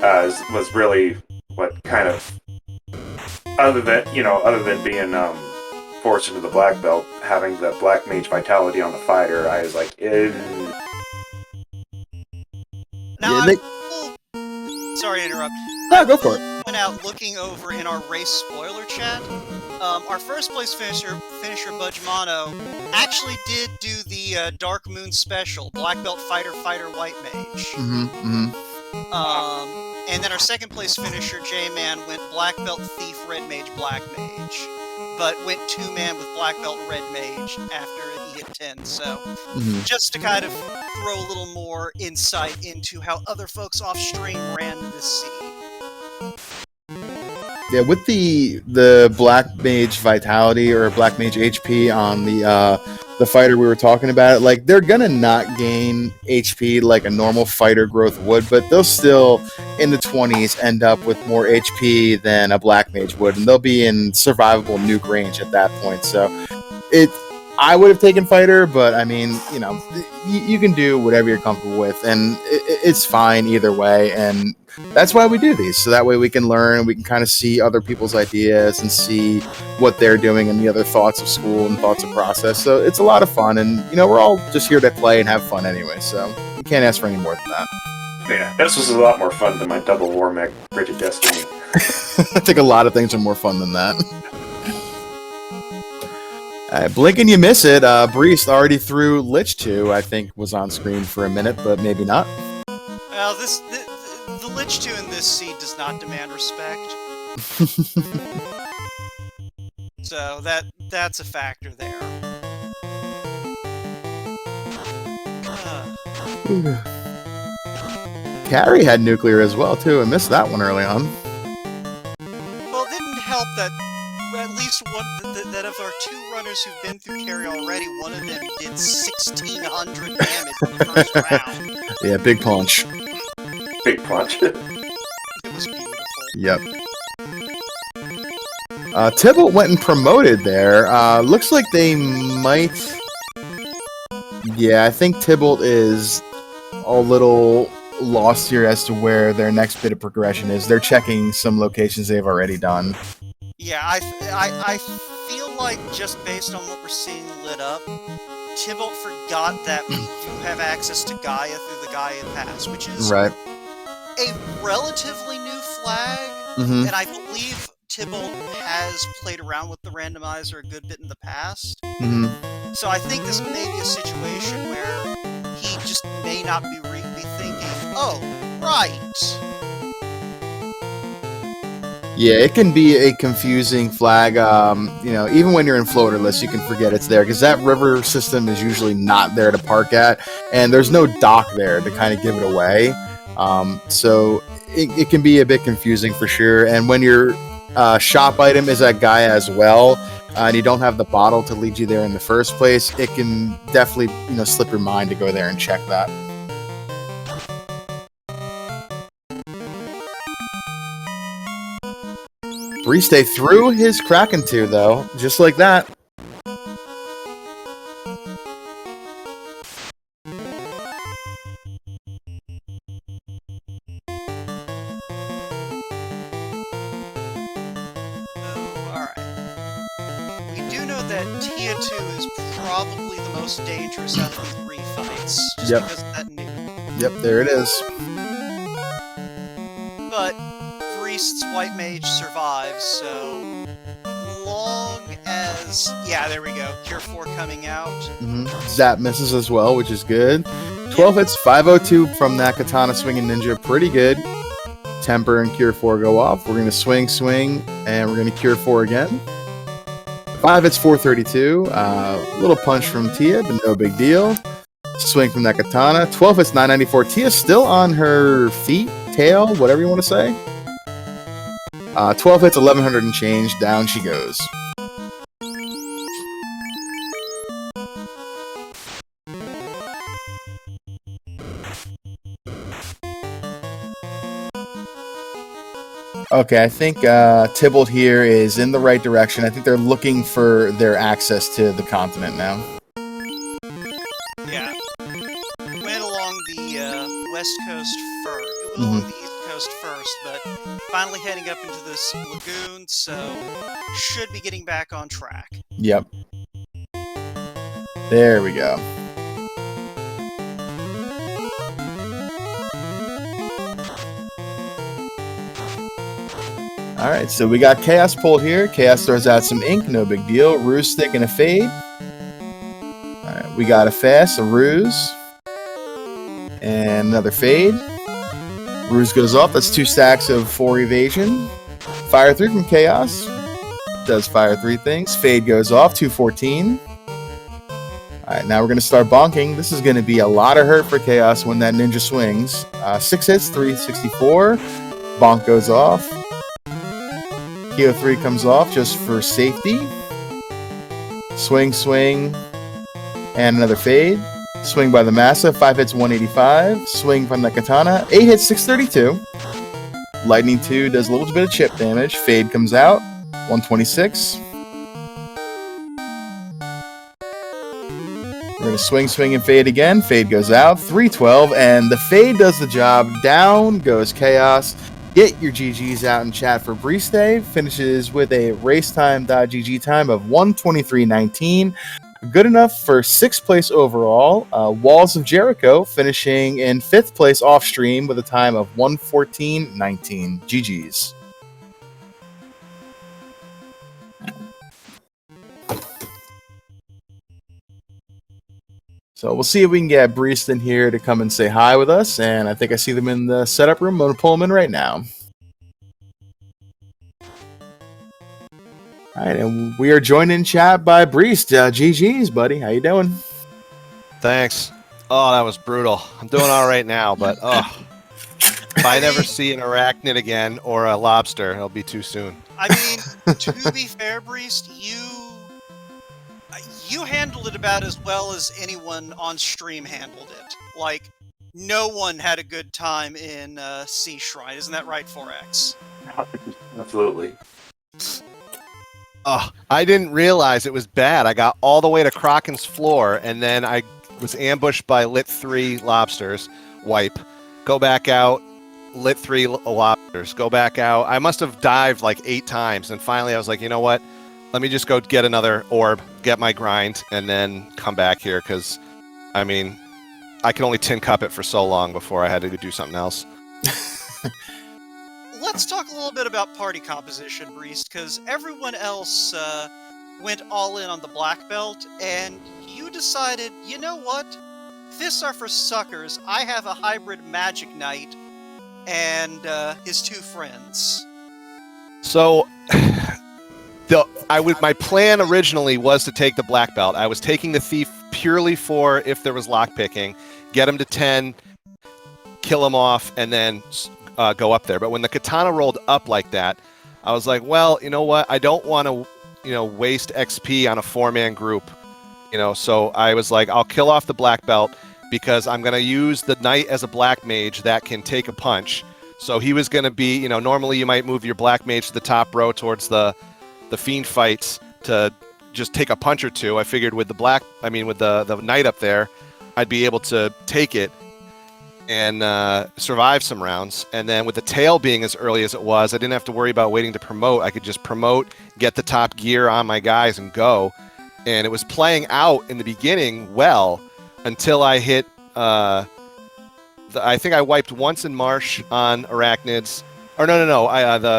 was really what kind of, other than being forced into the black belt, having the black mage vitality on the fighter, I was like, Now, sorry to interrupt. No, go for it. Went out looking over in our race spoiler chat. Our first place finisher Budgemano, actually did do the Dark Moon special, Black Belt Fighter, White Mage. And then our second place finisher, J-Man, went Black Belt Thief, Red Mage, Black Mage. But went 2-man with Black Belt, Red Mage after he hit 10, so just to kind of throw a little more insight into how other folks off-stream ran this seed. Yeah, with the black mage vitality or black mage HP on the fighter we were talking about, like, they're gonna not gain HP like a normal fighter growth would, but they'll still in the 20s end up with more HP than a black mage would, and they'll be in survivable nuke range at that point. So I would have taken fighter, but I mean, you can do whatever you're comfortable with, and it's fine either way. And that's why we do these, so that way we can learn, we can kind of see other people's ideas and see what they're doing and the other thoughts of school and thoughts of process. So it's a lot of fun, and we're all just here to play and have fun anyway, so you can't ask for any more than that. Yeah, this was a lot more fun than my double War Mech Bridge of Destiny. I think a lot of things are more fun than that. Blink and you miss it. Breest already threw Lich 2, I think was on screen for a minute, but maybe not. Well, the Lich 2 in this seed does not demand respect. So that's a factor there. Carrie had nuclear as well, too. I missed that one early on. Well, it didn't help that at least one that of our two runners who've been through Carrie already, one of them did 1,600 damage in the first round. Yeah, big punch. Big punch. It was beautiful. Yep. Tybalt went and promoted there. Looks like they might... Yeah, I think Tybalt is a little lost here as to where their next bit of progression is. They're checking some locations they've already done. Yeah, I feel like just based on what we're seeing lit up, Tybalt forgot that we do have access to Gaia through the Gaia Pass, which is right. a relatively new flag, Mm-hmm. and I believe Tybalt has played around with the randomizer a good bit in the past. Mm-hmm. So I think this may be a situation where he just may not be thinking, oh, right. Yeah, it can be a confusing flag. Even when you're in floaterless, you can forget it's there because that river system is usually not there to park at, and there's no dock there to kind of give it away. So it can be a bit confusing for sure. And when your shop item is that guy as well, and you don't have the bottle to lead you there in the first place, it can definitely slip your mind to go there and check that. Briste threw his Kraken 2, though, just like that. Alright. We do know that Tia 2 is probably the most dangerous out of the 3 fights, just Yep. because of that nuke. Yep, there it is. But Priest's White Mage survives, so long as... Yeah, there we go. Cure 4 coming out. Mm-hmm. Zap misses as well, which is good. 12 hits, 502 from that Katana Swinging Ninja. Pretty good. Temper and Cure 4 go off. We're going to swing, and we're going to Cure 4 again. 5 hits, 432. Little punch from Tia, but no big deal. Swing from that Katana. 12 hits, 994. Tia's still on her feet, tail, whatever you want to say. 12 hits, 1100 and change. Down she goes. Okay, I think Tybalt here is in the right direction. I think they're looking for their access to the continent now. Yeah. Went along the west coast first. It went along the east coast first, but finally heading up into this lagoon, so should be getting back on track. Yep. There we go. Alright, so we got Chaos pulled here. Chaos throws out some ink, no big deal. Ruse stick and a fade. Alright, we got a fast, a ruse. And another fade. Ruse goes off. That's 2 stacks of 4 evasion. Fire 3 from Chaos. Does fire 3 things. Fade goes off, 214. Alright, now we're going to start bonking. This is going to be a lot of hurt for Chaos when that ninja swings. 6 hits, 364. Bonk goes off. Keo 3 comes off just for safety. Swing, and another fade. Swing by the Massa, 5 hits, 185. Swing from the Katana, 8 hits, 632. Lightning 2 does a little bit of chip damage. Fade comes out, 126. We're going to swing, and fade again. Fade goes out, 312, and the fade does the job. Down goes Chaos. Get your GGs out in chat for Briste. Finishes with a racetime.gg time of 1:23.19. Good enough for 6th place overall. Walls of Jericho finishing in 5th place off stream with a time of 1:14.19. GGs. So we'll see if we can get Breest in here to come and say hi with us, and I think I see them in the setup room. I'm going to pull them in right now. All right, and we are joined in chat by Breest. GG's, buddy. How you doing? Thanks. Oh, that was brutal. I'm doing all right now, but if I never see an arachnid again or a lobster, it'll be too soon. I mean, to be fair, Breest, you handled it about as well as anyone on stream handled it. Like, no one had a good time in Sea Shrine. Isn't that right, 4X? Absolutely. Oh, I didn't realize it was bad. I got all the way to Kraken's floor, and then I was ambushed by Lit 3 lobsters. Wipe. Go back out. Lit 3 lobsters. Go back out. I must have dived like 8 times, and finally I was like, you know what? Let me just go get another orb, get my grind, and then come back here, because, I mean, I could only tin cup it for so long before I had to do something else. Let's talk a little bit about party composition, Breeze, because everyone else went all in on the black belt, and you decided, you know what? Fists are for suckers. I have a hybrid magic knight and his two friends. So, my plan originally was to take the black belt. I was taking the thief purely for if there was lockpicking, get him to 10, kill him off, and then go up there. But when the katana rolled up like that, I was like, well, you know what? I don't want to, waste XP on a 4-man group. So I was like, I'll kill off the black belt because I'm going to use the knight as a black mage that can take a punch. So he was going to be, normally you might move your black mage to the top row towards the fiend fights to just take a punch or two. I figured with the knight up there, I'd be able to take it and survive some rounds. And then with the tail being as early as it was, I didn't have to worry about waiting to promote. I could just promote, get the top gear on my guys, and go. And it was playing out in the beginning well until I hit... I think I wiped once in Marsh on Arachnids. Or no.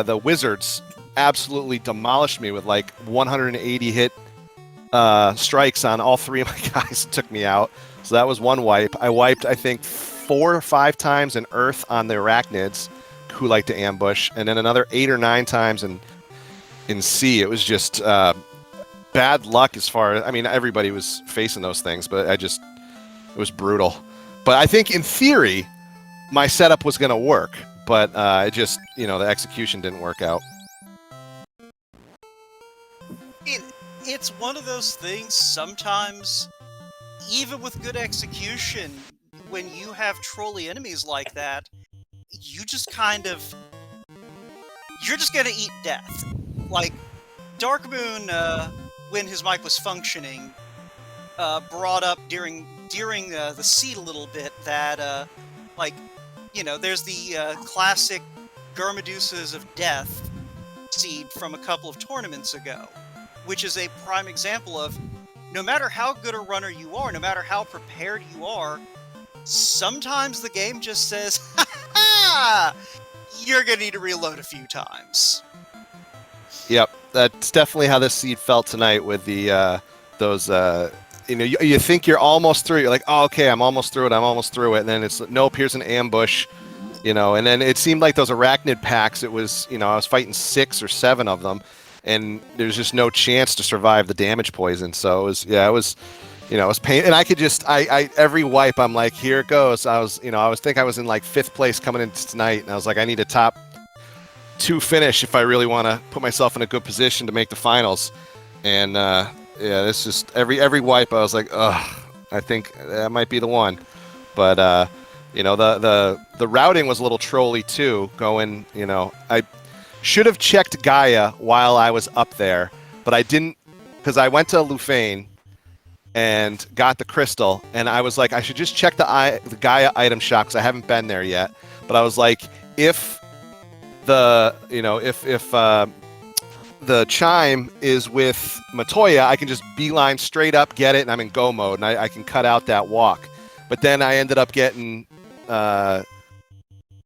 The Wizards absolutely demolished me with like 180 hit strikes on all 3 of my guys. It took me out. So that was one wipe. I wiped, I think, 4 or 5 times in Earth on the Arachnids, who like to ambush, and then another 8 or 9 times in Sea. It was just bad luck as far as... everybody was facing those things, but it was brutal. But I think in theory, my setup was going to work, but the execution didn't work out. It's one of those things, sometimes, even with good execution, when you have trolley enemies like that, you just you're just gonna eat death. Like, Darkmoon, when his mic was functioning, brought up during the seed a little bit that, there's the classic Garmadusas of Death seed from a couple of tournaments ago, which is a prime example of no matter how good a runner you are, no matter how prepared you are, sometimes the game just says, ha, you're gonna need to reload a few times. Yep, that's definitely how this seed felt tonight with the you think you're almost through. You're like, oh, okay, I'm almost through it, and then it's nope, here's an ambush, and then it seemed like those Arachnid packs. It was, I was fighting 6 or 7 of them, and there's just no chance to survive the damage poison. So it was pain, and I could just, I every wipe, I'm like, here it goes. I was in like 5th place coming into tonight, and I was like, I need a top 2 finish if I really want to put myself in a good position to make the finals, and it's just every wipe, I was like, ugh, I think that might be the one, but the routing was a little trolly too. Going, I should have checked Gaia while I was up there, but I didn't, because I went to Lufane and got the crystal, and I was like, I should just check the Gaia item shop because I haven't been there yet. But I was like, if the the chime is with Matoya, I can just beeline straight up, get it, and I'm in go mode, and I can cut out that walk. But then I ended up getting, I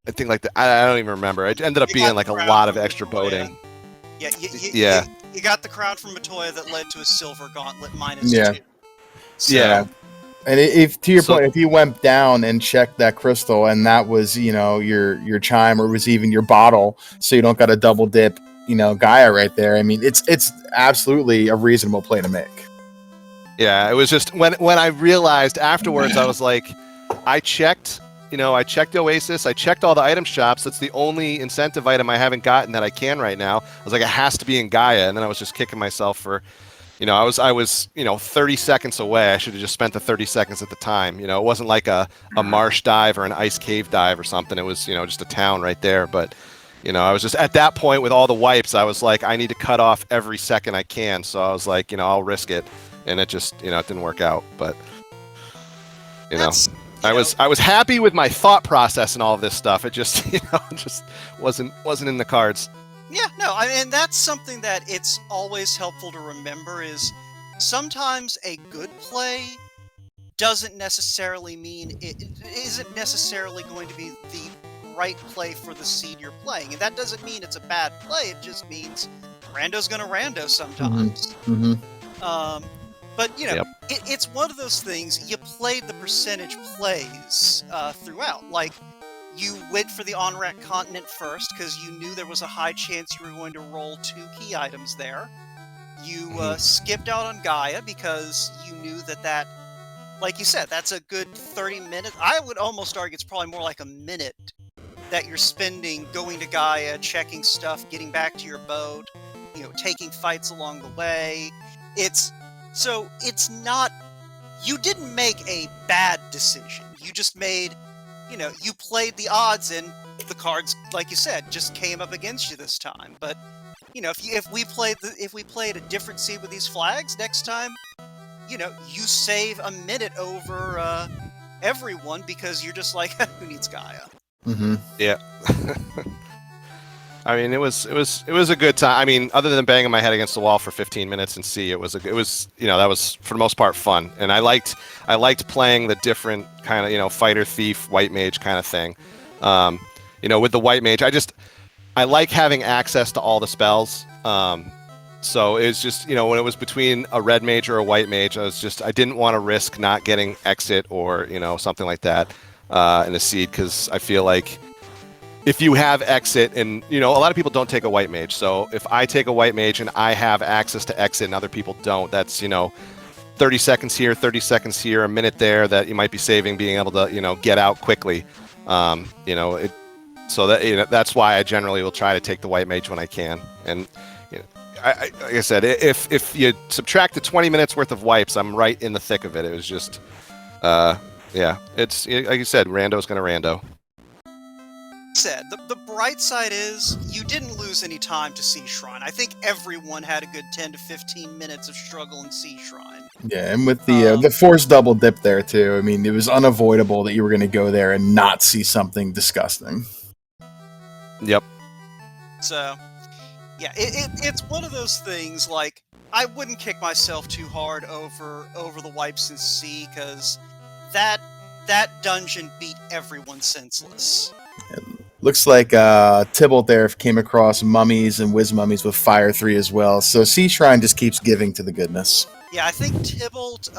think I don't even remember. It ended up being like a lot of extra boating. Yeah, you got the crown from Matoya that led to a silver gauntlet -2. So, yeah. And if to your point, if you went down and checked that crystal, and that was your chime, or it was even your bottle, so you don't got a double dip, Gaia right there. I mean, it's absolutely a reasonable play to make. Yeah, it was just when I realized afterwards, I was like, I checked the Oasis, I checked all the item shops. That's the only incentive item I haven't gotten that I can right now. I was like, it has to be in Gaia, and then I was just kicking myself for, I was 30 seconds away. I should have just spent the 30 seconds at the time. It wasn't like a marsh dive or an ice cave dive or something. It was, just a town right there. But, I was just at that point with all the wipes, I was like, I need to cut off every second I can. So I was like, I'll risk it. And it just, it didn't work out. But, I was happy with my thought process and all of this stuff. It just, just wasn't in the cards. Yeah, no, I mean, that's something that it's always helpful to remember is sometimes a good play doesn't necessarily mean it isn't necessarily going to be the right play for the seed you're playing. And that doesn't mean it's a bad play. It just means rando's going to rando sometimes. But, you know, it's one of those things, you played the percentage plays throughout. Like, you went for the on-rack continent first because you knew there was a high chance you were going to roll 2 key items there. You skipped out on Gaia because you knew that, like you said, that's a good 30 minutes. I would almost argue it's probably more like a minute that you're spending going to Gaia, checking stuff, getting back to your boat, you know, taking fights along the way. It's not, you didn't make a bad decision. You just made, you know, you played the odds and the cards, like you said, just came up against you this time. But, you know, if we played a different seed with these flags next time, you know, you save a minute over everyone because you're just like, who needs Gaia? Yeah. I mean, it was a good time. I mean, other than banging my head against the wall for 15 minutes and see, it was you know, that was for the most part fun, and I liked playing the different kind of, you know, fighter, thief, white mage kind of thing. You know, with the white mage, I like having access to all the spells. So it was just, you know, when it was between a red mage or a white mage, I didn't want to risk not getting exit or, you know, something like that in a seed, because I feel like if you have exit, and, you know, a lot of people don't take a white mage. So if I take a white mage and I have access to exit and other people don't, that's, you know, 30 seconds here, 30 seconds here, a minute there that you might be saving, being able to, you know, get out quickly. You know, so that, you know, that's why I generally will try to take the white mage when I can. And, you know, like I said, if you subtract the 20 minutes worth of wipes, I'm right in the thick of it. It was just, yeah, it's like you said, rando's gonna rando. Said the bright side is you didn't lose any time to Sea Shrine. I think everyone had a good 10 to 15 minutes of struggle in Sea Shrine. Yeah, and with the forced double dip there too, I mean, it was unavoidable that you were going to go there and not see something disgusting. Yep. So, yeah, it's one of those things. Like, I wouldn't kick myself too hard over the wipes in sea, because that dungeon beat everyone senseless. Looks like Tybalt there came across mummies and whiz mummies with Fire 3 as well. So Sea Shrine just keeps giving to the goodness. Yeah, I think Tybalt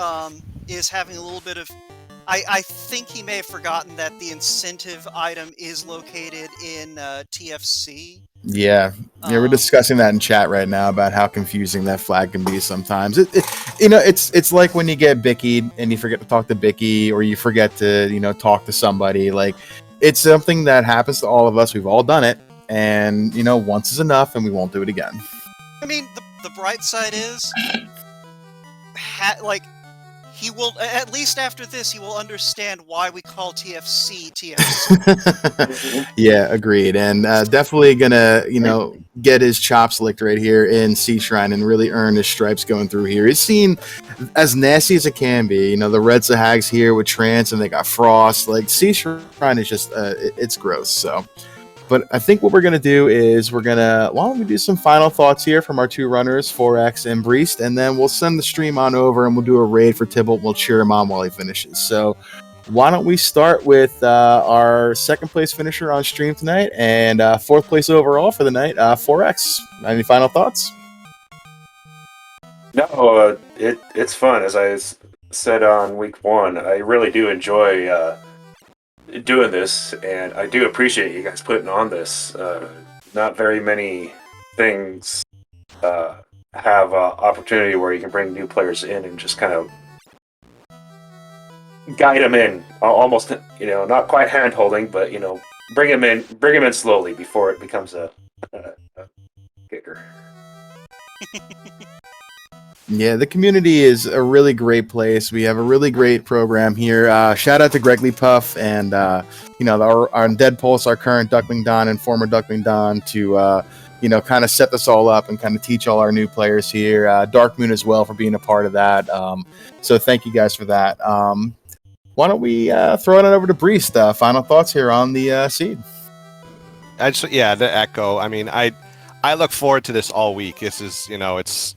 is having a little bit of... I think he may have forgotten that the incentive item is located in TFC. Yeah, we're discussing that in chat right now about how confusing that flag can be sometimes. You know, it's like when you get bickied and you forget to talk to Bicky, or you forget to, you know, talk to somebody. Like, it's something that happens to all of us. We've all done it, and, you know, once is enough, and we won't do it again. I mean, the bright side is, like, he will, at least after this, he will understand why we call TFC TFC. Yeah, agreed. And definitely gonna, you know, get his chops licked right here in Sea Shrine and really earn his stripes going through here. He's seen as nasty as it can be. You know, the Red Sahags here with Trance, and they got Frost. Like, Sea Shrine is just, it's gross. So, but I think what we're going to do is why don't we do some final thoughts here from our two runners, 4X and Breest, and then we'll send the stream on over and we'll do a raid for Tybalt. We'll cheer him on while he finishes. So why don't we start with our second place finisher on stream tonight and fourth place overall for the night, 4X. Any final thoughts? No, it's fun. As I said on week 1, I really do enjoy doing this, and I do appreciate you guys putting on this. Not very many things have opportunity where you can bring new players in and just kind of guide them in, almost, you know, not quite hand holding, but, you know, bring them in slowly before it becomes a kicker. Yeah, the community is a really great place. We have a really great program here. Shout out to Gregley Puff and, you know, our Dead Pulse, our current Duckling Don and former Duckling Don, to, you know, kind of set this all up and kind of teach all our new players here. Dark Moon as well for being a part of that. So thank you guys for that. Why don't we throw it over to Breest? Final thoughts here on the seed. To echo. I mean, I look forward to this all week. This is, you know, it's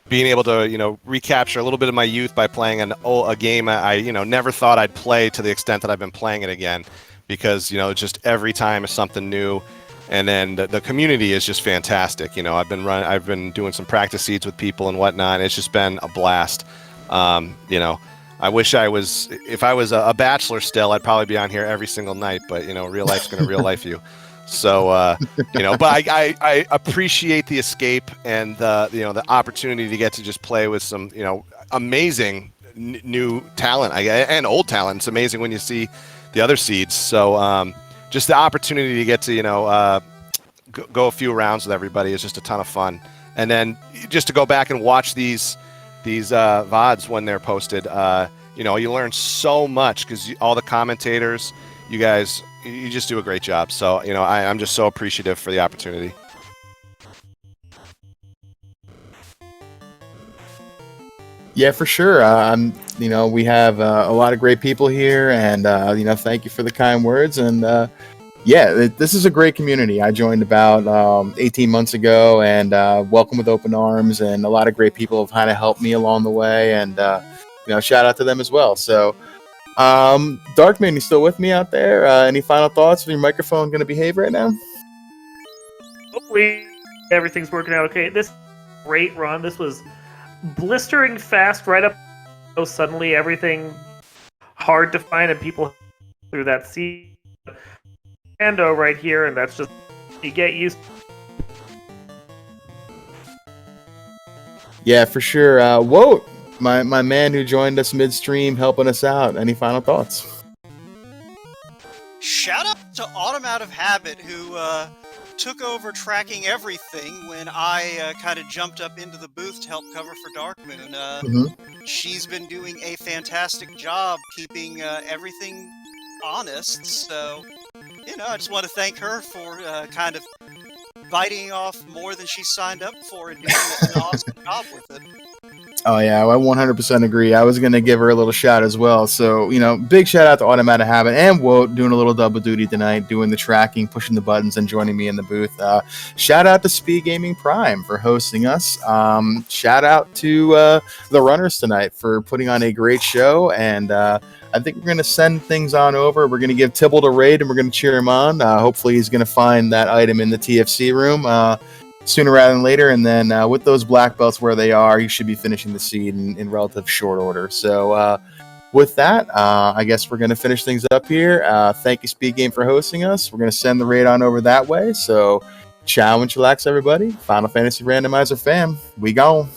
being able to, you know, recapture a little bit of my youth by playing a game I, you know, never thought I'd play to the extent that I've been playing it again. because just every time is something new. And then the community is just fantastic. I've been doing some practice seeds with people and whatnot. And it's just been a blast. I wish if I was a bachelor still, I'd probably be on here every single night. But real life's gonna real life you. So but I appreciate the escape and the opportunity to get to just play with some amazing new talent and old talent. It's amazing when you see the other seeds. So. Just the opportunity to get to go a few rounds with everybody is just a ton of fun, and then just to go back and watch these VODs when they're posted, you learn so much because all the commentators, you guys, you just do a great job. So I'm just so appreciative for the opportunity. Yeah, for sure. We have a lot of great people here, and thank you for the kind words. And this is a great community. I joined about 18 months ago, and welcome with open arms. And a lot of great people have kind of helped me along the way, and shout out to them as well. So, Darkman, you still with me out there? Any final thoughts? Is your microphone going to behave right now? Hopefully, everything's working out okay. This great run. This was blistering fast right up. So suddenly everything hard to find, and people through that sea rando right here, and that's just you get used. Yeah, for sure. Whoa, my man who joined us midstream, helping us out. Any final thoughts? Shout out to Autumn Out of Habit, who took over tracking everything when I kind of jumped up into the booth to help cover for Darkmoon. She's been doing a fantastic job keeping everything honest. So, I just want to thank her for kind of biting off more than she signed up for and doing an awesome job with it. Oh, yeah, I 100% agree. I was going to give her a little shout as well. So, big shout out to Autumn Out of Habit and Woat doing a little double duty tonight, doing the tracking, pushing the buttons, and joining me in the booth. Shout out to SpeedGaming Prime for hosting us. Shout out to the runners tonight for putting on a great show. And I think we're going to send things on over. We're going to give Tybalt a raid, and we're going to cheer him on. Hopefully he's going to find that item in the TFC room sooner rather than later, and then with those black belts where they are, you should be finishing the seed in relative short order. So with that, I guess we're going to finish things up here. Thank you, Speed Game, for hosting us. We're going to send the raid on over that way. So ciao and chillax, everybody. Final Fantasy Randomizer fam, we gone.